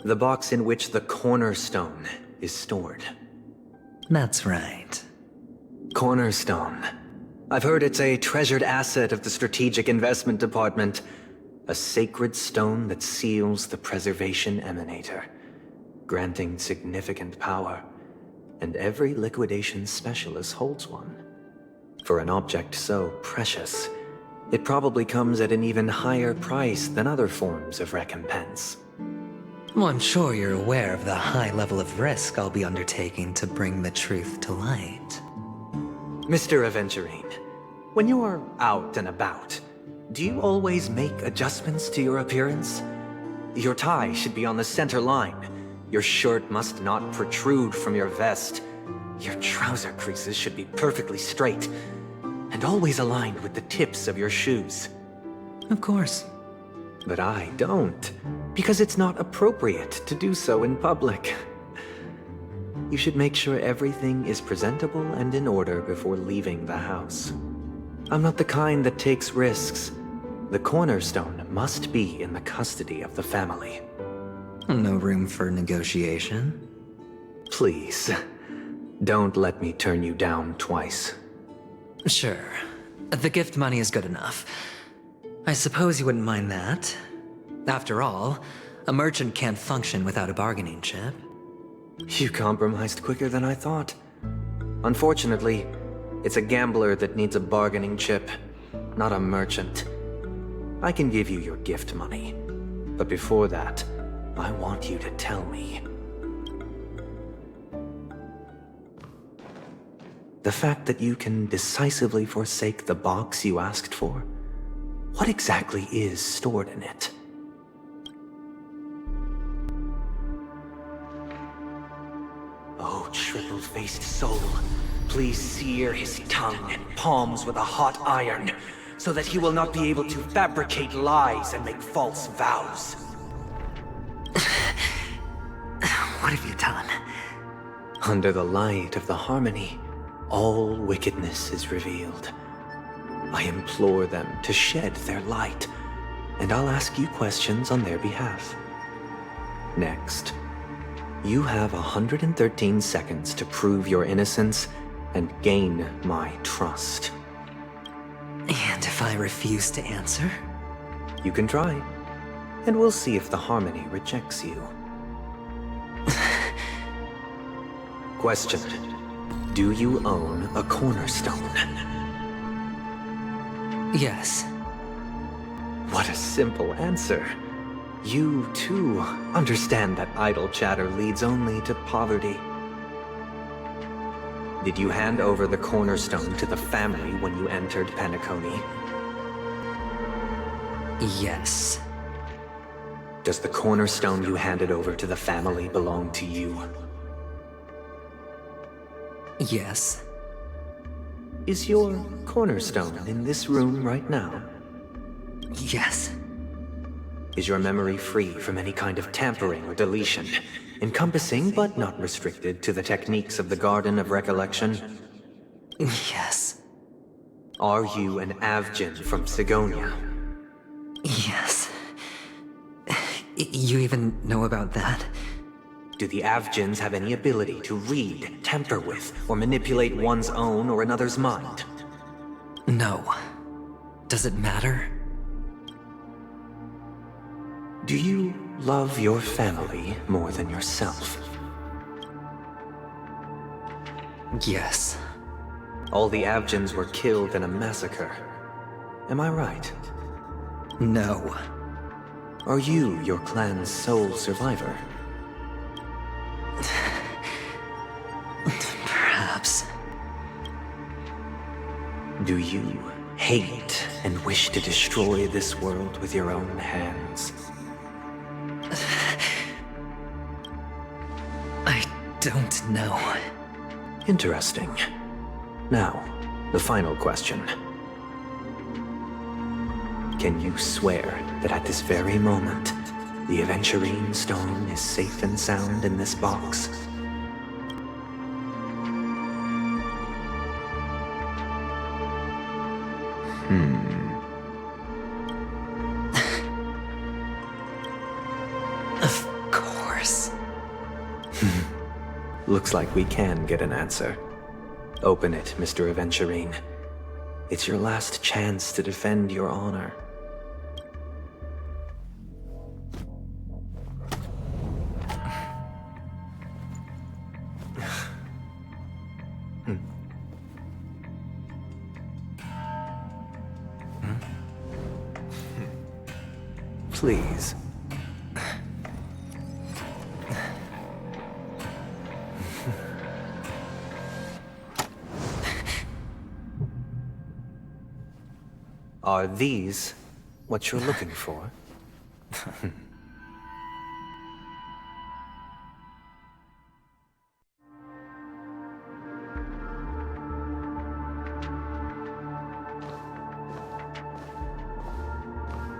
the box in which the cornerstone is stored. That's right. Cornerstone. I've heard it's a treasured asset of the Strategic Investment Department. A sacred stone that seals the Preservation Emanator, granting significant power, and every liquidation specialist holds one. For an object so precious, it probably comes at an even higher price than other forms of recompense. Well, I'm sure you're aware of the high level of risk I'll be undertaking to bring the truth to light. Mr. Aventurine, when you're out and about, do you always make adjustments to your appearance? Your tie should be on the center line. Your shirt must not protrude from your vest. Your trouser creases should be perfectly straight, and always aligned with the tips of your shoes. Of course. But I don't, because it's not appropriate to do so in public. You should make sure everything is presentable and in order before leaving the house. I'm not the kind that takes risks. The cornerstone must be in the custody of the family. No room for negotiation? Please, don't let me turn you down twice. Sure. The gift money is good enough. I suppose you wouldn't mind that. After all, a merchant can't function without a bargaining chip. You compromised quicker than I thought. Unfortunately, it's a gambler that needs a bargaining chip, not a merchant. I can give you your gift money, but before that, I want you to tell me. The fact that you can decisively forsake the box you asked for, what exactly is stored in it? Oh, triple-faced soul, please sear his tongue and palms with a hot iron, so that he will not be able to fabricate lies and make false vows. What have you done? Under the light of the harmony, all wickedness is revealed. I implore them to shed their light, and I'll ask you questions on their behalf. Next, you have 113 seconds to prove your innocence and gain my trust. And if I refuse to answer? You can try, and we'll see if the harmony rejects you. Question: do you own a cornerstone? Yes. What a simple answer. You, too, understand that idle chatter leads only to poverty. Did you hand over the cornerstone to the family when you entered Penacony? Yes. Does the cornerstone you handed over to the family belong to you? Yes. Is your cornerstone in this room right now? Yes. Is your memory free from any kind of tampering or deletion, encompassing but not restricted to the techniques of the Garden of Recollection? Yes. Are you an Avgin from Sigonia? Yes. You even know about that? Do the Avgins have any ability to read, tamper with, or manipulate one's own or another's mind? No. Does it matter? Do you love your family more than yourself? Yes. All the Avgins were killed in a massacre. Am I right? No. Are you your clan's sole survivor? Perhaps. Do you hate and wish to destroy this world with your own hands? I don't know. Interesting. Now, the final question. Can you swear that at this very moment, the Aventurine Stone is safe and sound in this box? Of course. Looks like we can get an answer. Open it, Mr. Aventurine. It's your last chance to defend your honor. Please. Are these what you're looking for?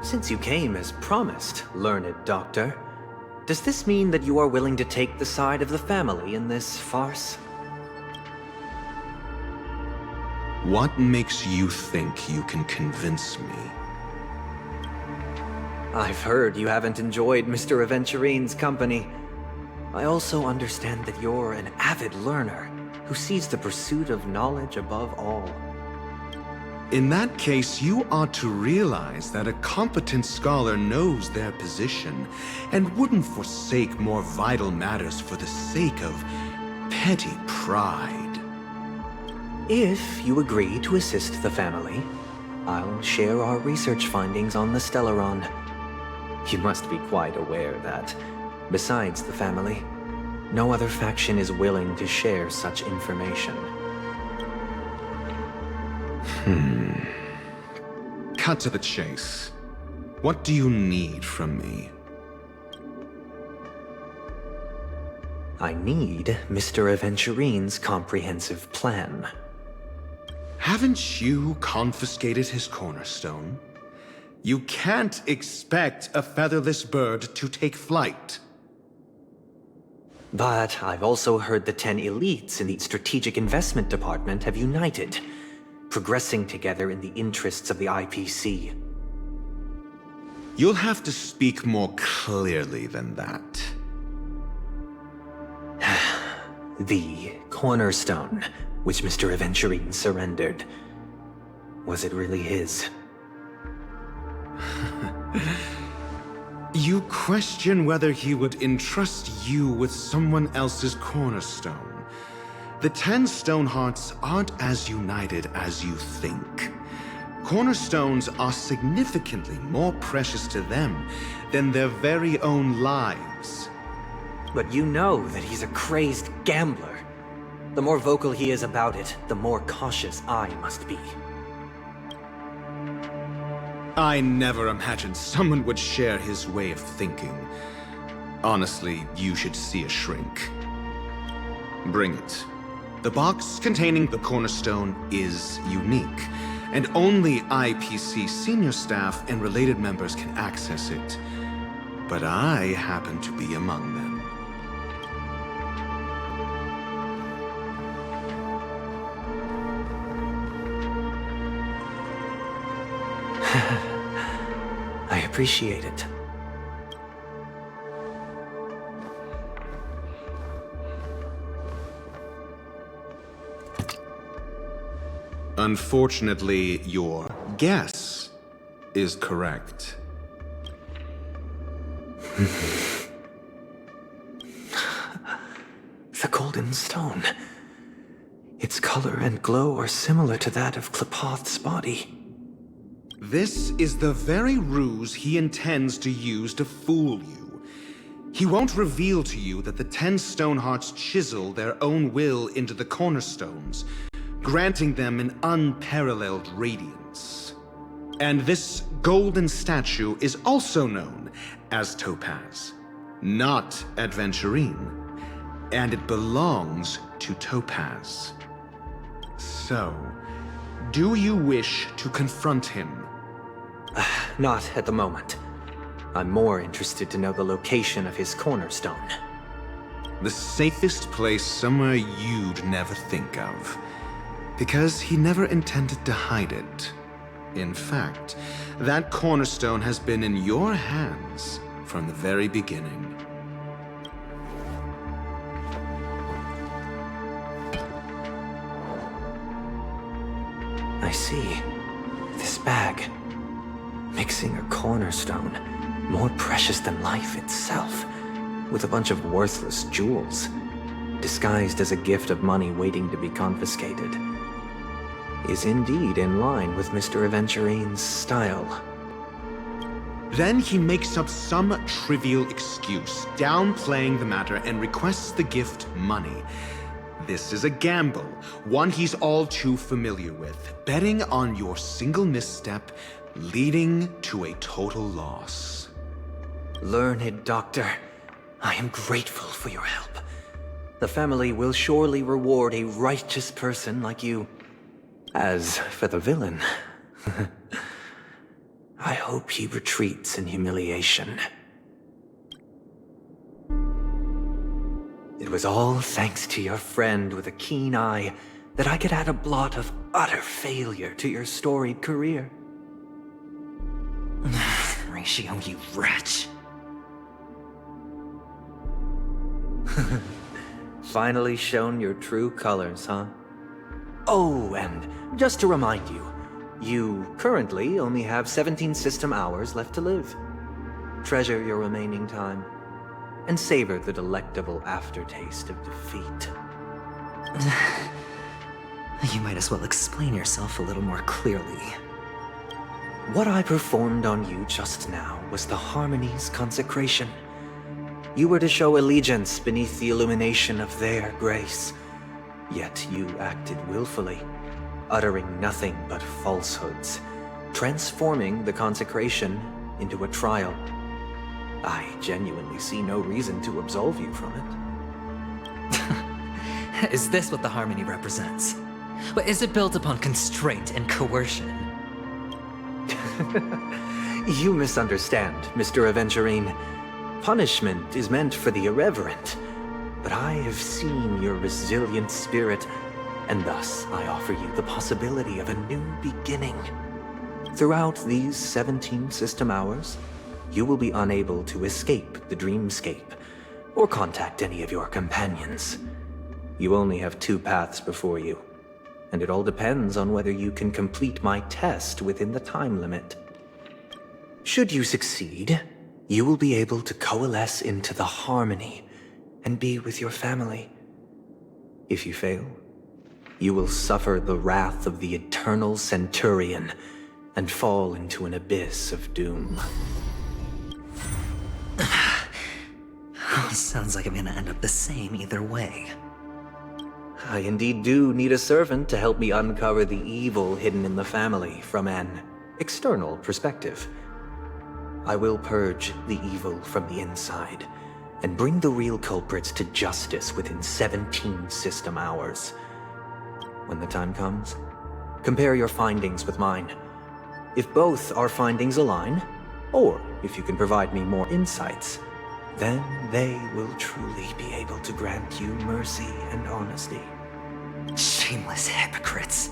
Since you came as promised, learned doctor, does this mean that you are willing to take the side of the family in this farce? What makes you think you can convince me? I've heard you haven't enjoyed Mr. Aventurine's company. I also understand that you're an avid learner who sees the pursuit of knowledge above all. In that case, you ought to realize that a competent scholar knows their position and wouldn't forsake more vital matters for the sake of petty pride. If you agree to assist the family, I'll share our research findings on the Stellaron. You must be quite aware that, besides the family, no other faction is willing to share such information. Cut to the chase. What do you need from me? I need Mr. Aventurine's comprehensive plan. Haven't you confiscated his cornerstone? You can't expect a featherless bird to take flight. But I've also heard the 10 elites in the Strategic Investment Department have united, progressing together in the interests of the IPC. You'll have to speak more clearly than that. The cornerstone, which Mr. Aventurine surrendered. Was it really his? You question whether he would entrust you with someone else's cornerstone. The 10 Stonehearts aren't as united as you think. Cornerstones are significantly more precious to them than their very own lives. But you know that he's a crazed gambler. The more vocal he is about it, the more cautious I must be. I never imagined someone would share his way of thinking. Honestly, you should see a shrink. Bring it. The box containing the cornerstone is unique, and only IPC senior staff and related members can access it. But I happen to be among them. I appreciate it. Unfortunately, your guess is correct. The golden stone. Its color and glow are similar to that of Klepoth's body. This is the very ruse he intends to use to fool you. He won't reveal to you that the 10 Stonehearts chisel their own will into the cornerstones, granting them an unparalleled radiance. And this golden statue is also known as Topaz, not Adventurine, and it belongs to Topaz. So, do you wish to confront him? Not at the moment. I'm more interested to know the location of his cornerstone. The safest place somewhere you'd never think of. Because he never intended to hide it. In fact, that cornerstone has been in your hands from the very beginning. I see. This bag. Mixing a cornerstone, more precious than life itself, with a bunch of worthless jewels, disguised as a gift of money waiting to be confiscated, is indeed in line with Mr. Aventurine's style. Then he makes up some trivial excuse, downplaying the matter, and requests the gift money. This is a gamble, one he's all too familiar with, betting on your single misstep, leading to a total loss. Learned doctor, I am grateful for your help. The family will surely reward a righteous person like you. As for the villain, I hope he retreats in humiliation. It was all thanks to your friend with a keen eye that I could add a blot of utter failure to your storied career. Ratio, you wretch. Finally shown your true colors, huh? Oh, and just to remind you, you currently only have 17 system hours left to live. Treasure your remaining time, and savor the delectable aftertaste of defeat. You might as well explain yourself a little more clearly. What I performed on you just now was the Harmony's consecration. You were to show allegiance beneath the illumination of their grace. Yet you acted willfully, uttering nothing but falsehoods, transforming the consecration into a trial. I genuinely see no reason to absolve you from it. Is this what the Harmony represents? But is it built upon constraint and coercion? You misunderstand, Mr. Aventurine. Punishment is meant for the irreverent. But I have seen your resilient spirit, and thus I offer you the possibility of a new beginning. Throughout these 17 system hours, you will be unable to escape the dreamscape, or contact any of your companions. You only have 2 paths before you, and it all depends on whether you can complete my test within the time limit. Should you succeed, you will be able to coalesce into the Harmony and be with your family. If you fail, you will suffer the wrath of the Eternal Centurion and fall into an abyss of doom. Sounds like I'm gonna end up the same either way. I indeed do need a servant to help me uncover the evil hidden in the family from an external perspective. I will purge the evil from the inside and bring the real culprits to justice within 17 system hours. When the time comes, compare your findings with mine. If both our findings align, or if you can provide me more insights, then they will truly be able to grant you mercy and honesty. Shameless hypocrites.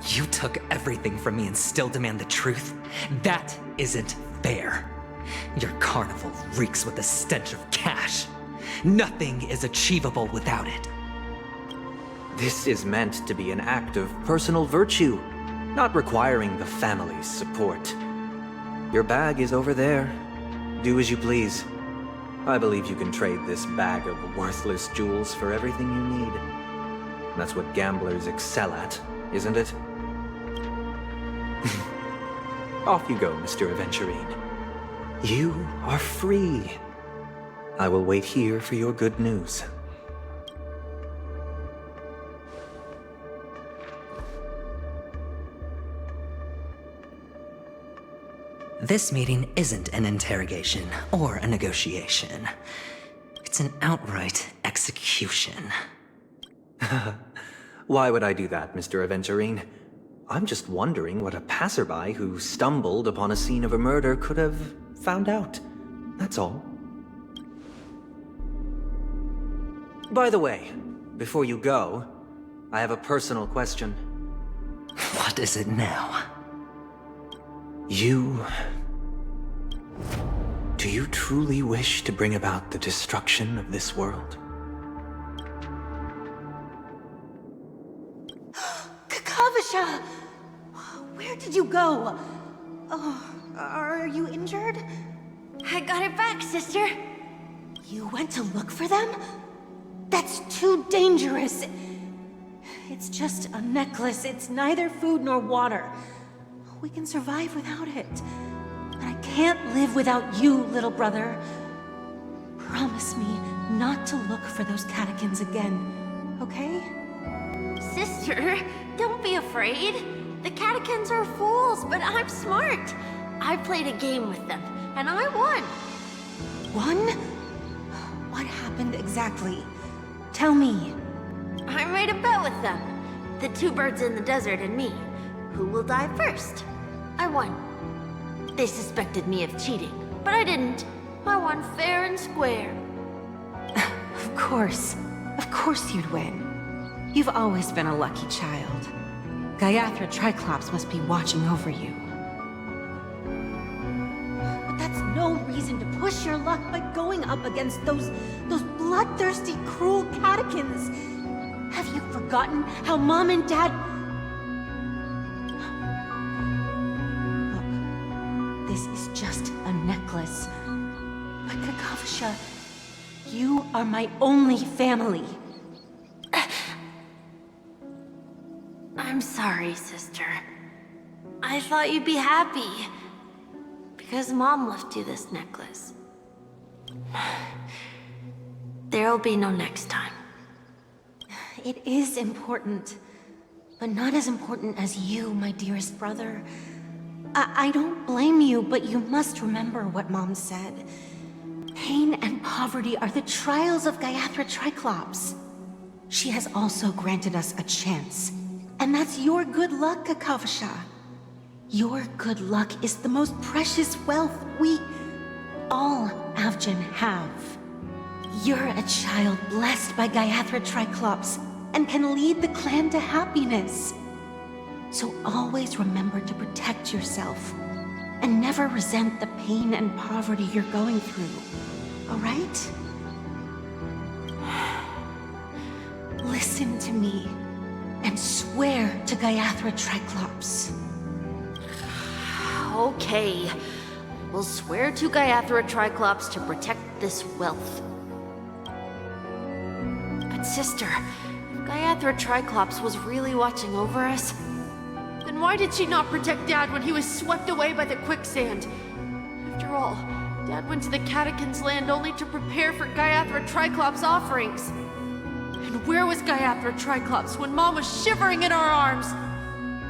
You took everything from me and still demand the truth? That isn't fair. Your carnival reeks with the stench of cash. Nothing is achievable without it. This is meant to be an act of personal virtue, not requiring the family's support. Your bag is over there. Do as you please. I believe you can trade this bag of worthless jewels for everything you need. That's what gamblers excel at, isn't it? Off you go, Mr. Aventurine. You are free. I will wait here for your good news. This meeting isn't an interrogation or a negotiation. It's an outright execution. Why would I do that, Mr. Aventurine? I'm just wondering what a passerby who stumbled upon a scene of a murder could have found out. That's all. By the way, before you go, I have a personal question. What is it now? Do you truly wish to bring about the destruction of this world? Kakavasha! Where did you go? Oh, are you injured? I got it back, sister. You went to look for them? That's too dangerous. It's just a necklace. It's neither food nor water. We can survive without it. But I can't live without you, little brother. Promise me not to look for those catechins again, okay? Sister, don't be afraid. The catechins are fools, but I'm smart. I played a game with them, and I won. Won? What happened exactly? Tell me. I made a bet with them. The 2 birds in the desert and me. Who will die first? I won. They suspected me of cheating, but I didn't. I won fair and square. Of course you'd win. You've always been a lucky child. Gayathra Triclops must be watching over you. But that's no reason to push your luck by going up against those bloodthirsty, cruel catechins. Have you forgotten how Mom and Dad... Look, this is just a necklace. But Kakavasha, you are my only family. I'm sorry, sister. I thought you'd be happy. Because Mom left you this necklace. There'll be no next time. It is important. But not as important as you, my dearest brother. I don't blame you, but you must remember what Mom said. Pain and poverty are the trials of Gayathra Triclops. she has also granted us a chance. And that's your good luck, Kakavasha. Your good luck is the most precious wealth we all Avgin have. You're a child blessed by Gayathra Triclops and can lead the clan to happiness. So always remember to protect yourself and never resent the pain and poverty you're going through, all right? Listen to me and swear to Gayathra Triclops. Okay. We'll swear to Gayathra Triclops to protect this wealth. But sister, if Gayathra Triclops was really watching over us, then why did she not protect Dad when he was swept away by the quicksand? After all, Dad went to the Catechins' land only to prepare for Gayathra Triclops' offerings. And where was Gayathra Triclops when Mom was shivering in our arms?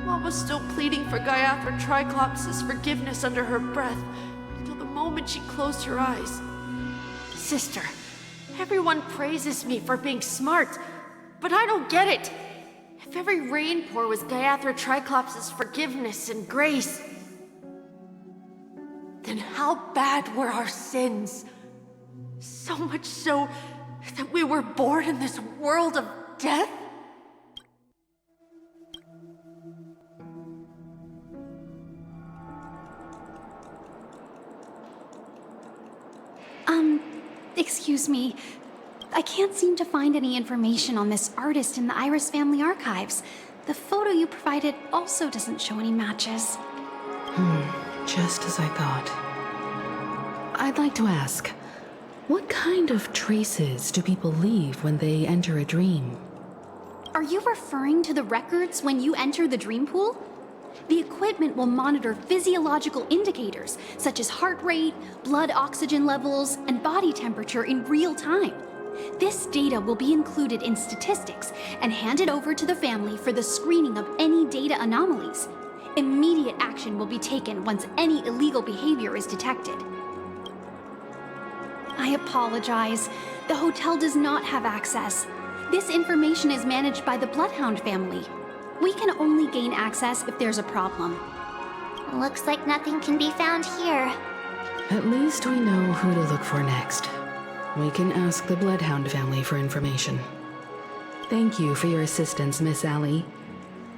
Mom was still pleading for Gayathra Triclops' forgiveness under her breath until the moment she closed her eyes. Sister, everyone praises me for being smart, but I don't get it. If every rain pour was Gayathra Triclops' forgiveness and grace, then how bad were our sins? So much so that we were born in this world of death? Excuse me. I can't seem to find any information on this artist in the Iris family archives. The photo you provided also doesn't show any matches. Just as I thought. I'd like to ask, what kind of traces do people leave when they enter a dream? Are you referring to the records when you enter the dream pool? The equipment will monitor physiological indicators such as heart rate, blood oxygen levels, and body temperature in real time. This data will be included in statistics and handed over to the family for the screening of any data anomalies. Immediate action will be taken once any illegal behavior is detected. I apologize. The hotel does not have access. This information is managed by the Bloodhound family. We can only gain access if there's a problem. Looks like nothing can be found here. At least we know who to look for next. We can ask the Bloodhound family for information. Thank you for your assistance, Miss Allie.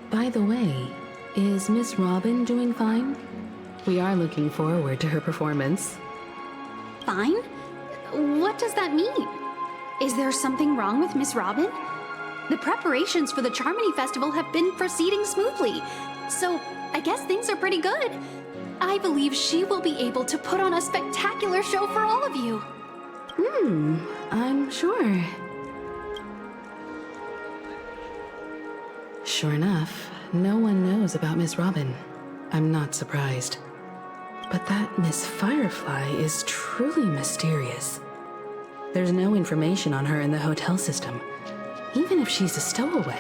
By the way, is Miss Robin doing fine? We are looking forward to her performance. Fine? What does that mean? Is there something wrong with Miss Robin? The preparations for the Charmony Festival have been proceeding smoothly, so I guess things are pretty good. I believe she will be able to put on a spectacular show for all of you. I'm sure. Sure enough, no one knows about Miss Robin. I'm not surprised. But that Miss Firefly is truly mysterious. There's no information on her in the hotel system. Even if she's a stowaway,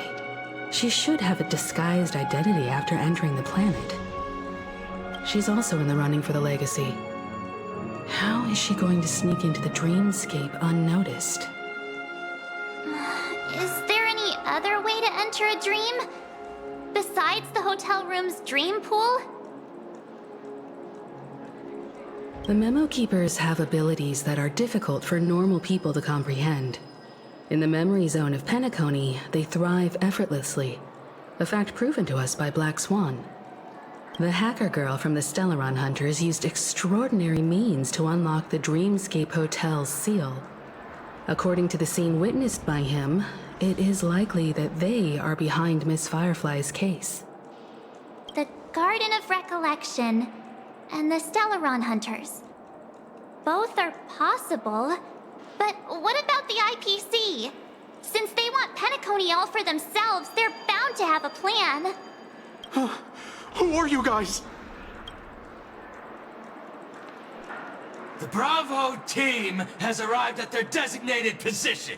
she should have a disguised identity after entering the planet. She's also in the running for the legacy. How is she going to sneak into the dreamscape unnoticed? Is there any other way to enter a dream? Besides the hotel room's dream pool? The Memo Keepers have abilities that are difficult for normal people to comprehend. In the memory zone of Penacony, they thrive effortlessly, a fact proven to us by Black Swan. The hacker girl from the Stellaron Hunters used extraordinary means to unlock the Dreamscape Hotel's seal. According to the scene witnessed by him, it is likely that they are behind Miss Firefly's case. The Garden of Recollection and the Stellaron Hunters. Both are possible, but what about the IPC? Since they want Penacony all for themselves, they're bound to have a plan. Who are you guys? The Bravo team has arrived at their designated position,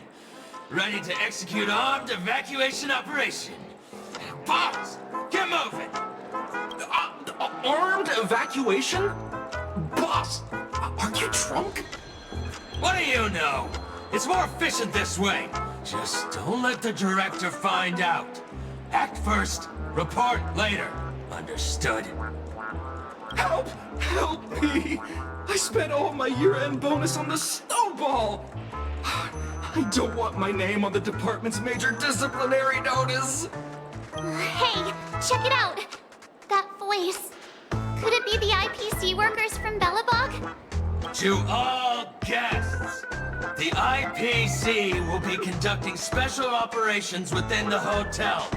ready to execute armed evacuation operation. Boss, get moving! Armed evacuation? Boss, are you drunk? What do you know? It's more efficient this way. Just don't let the director find out. Act first, report later. Understood? Help! Help me! I spent all my year-end bonus on the snowball! I don't want my name on the department's major disciplinary notice! Hey, check it out! That voice. Could it be the IPC workers from Belobog? To all guests, the IPC will be conducting special operations within the hotel.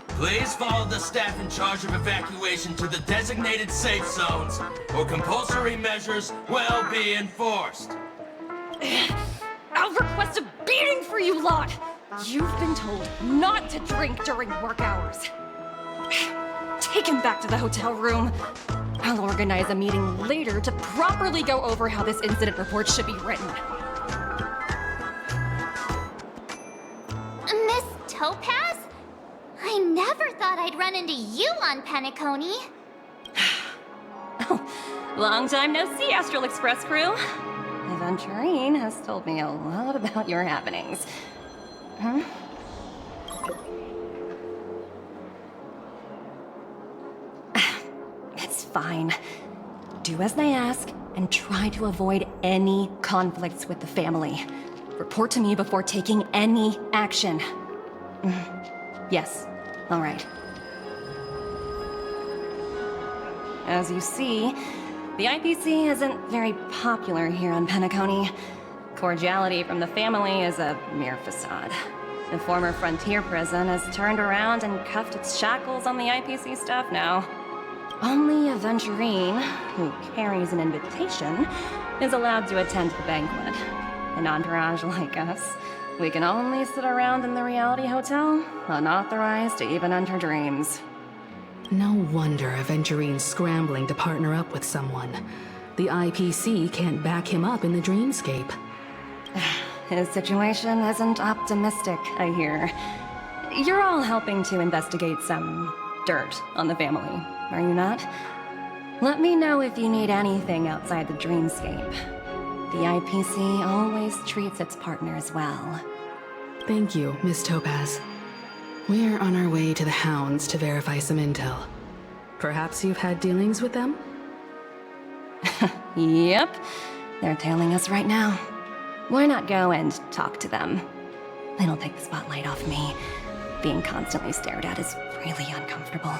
Please follow the staff in charge of evacuation to the designated safe zones, or compulsory measures will be enforced. I'll request a beating for you lot! You've been told not to drink during work hours. Take him back to the hotel room. I'll organize a meeting later to properly go over how this incident report should be written. Miss Topaz? I never thought I'd run into you on Penacony. Long time no see, Astral Express crew. Aventurine has told me a lot about your happenings. Huh? It's fine. Do as I ask, and try to avoid any conflicts with the family. Report to me before taking any action. Yes, all right. As you see, the IPC isn't very popular here on Penacony. Cordiality from the family is a mere facade. The former frontier prison has turned around and cuffed its shackles on the IPC staff now. Only Aventurine, who carries an invitation, is allowed to attend the banquet. An entourage like us, we can only sit around in the reality hotel, unauthorized to even enter dreams. No wonder Aventurine's scrambling to partner up with someone. The IPC can't back him up in the dreamscape. His situation isn't optimistic, I hear. You're all helping to investigate some dirt on the family, are you not? Let me know if you need anything outside the dreamscape. The IPC always treats its partners well. Thank you, Miss Topaz. We're on our way to the Hounds to verify some intel. Perhaps you've had dealings with them? Yep. They're tailing us right now. Why not go and talk to them? It'll take the spotlight off me. Being constantly stared at is really uncomfortable.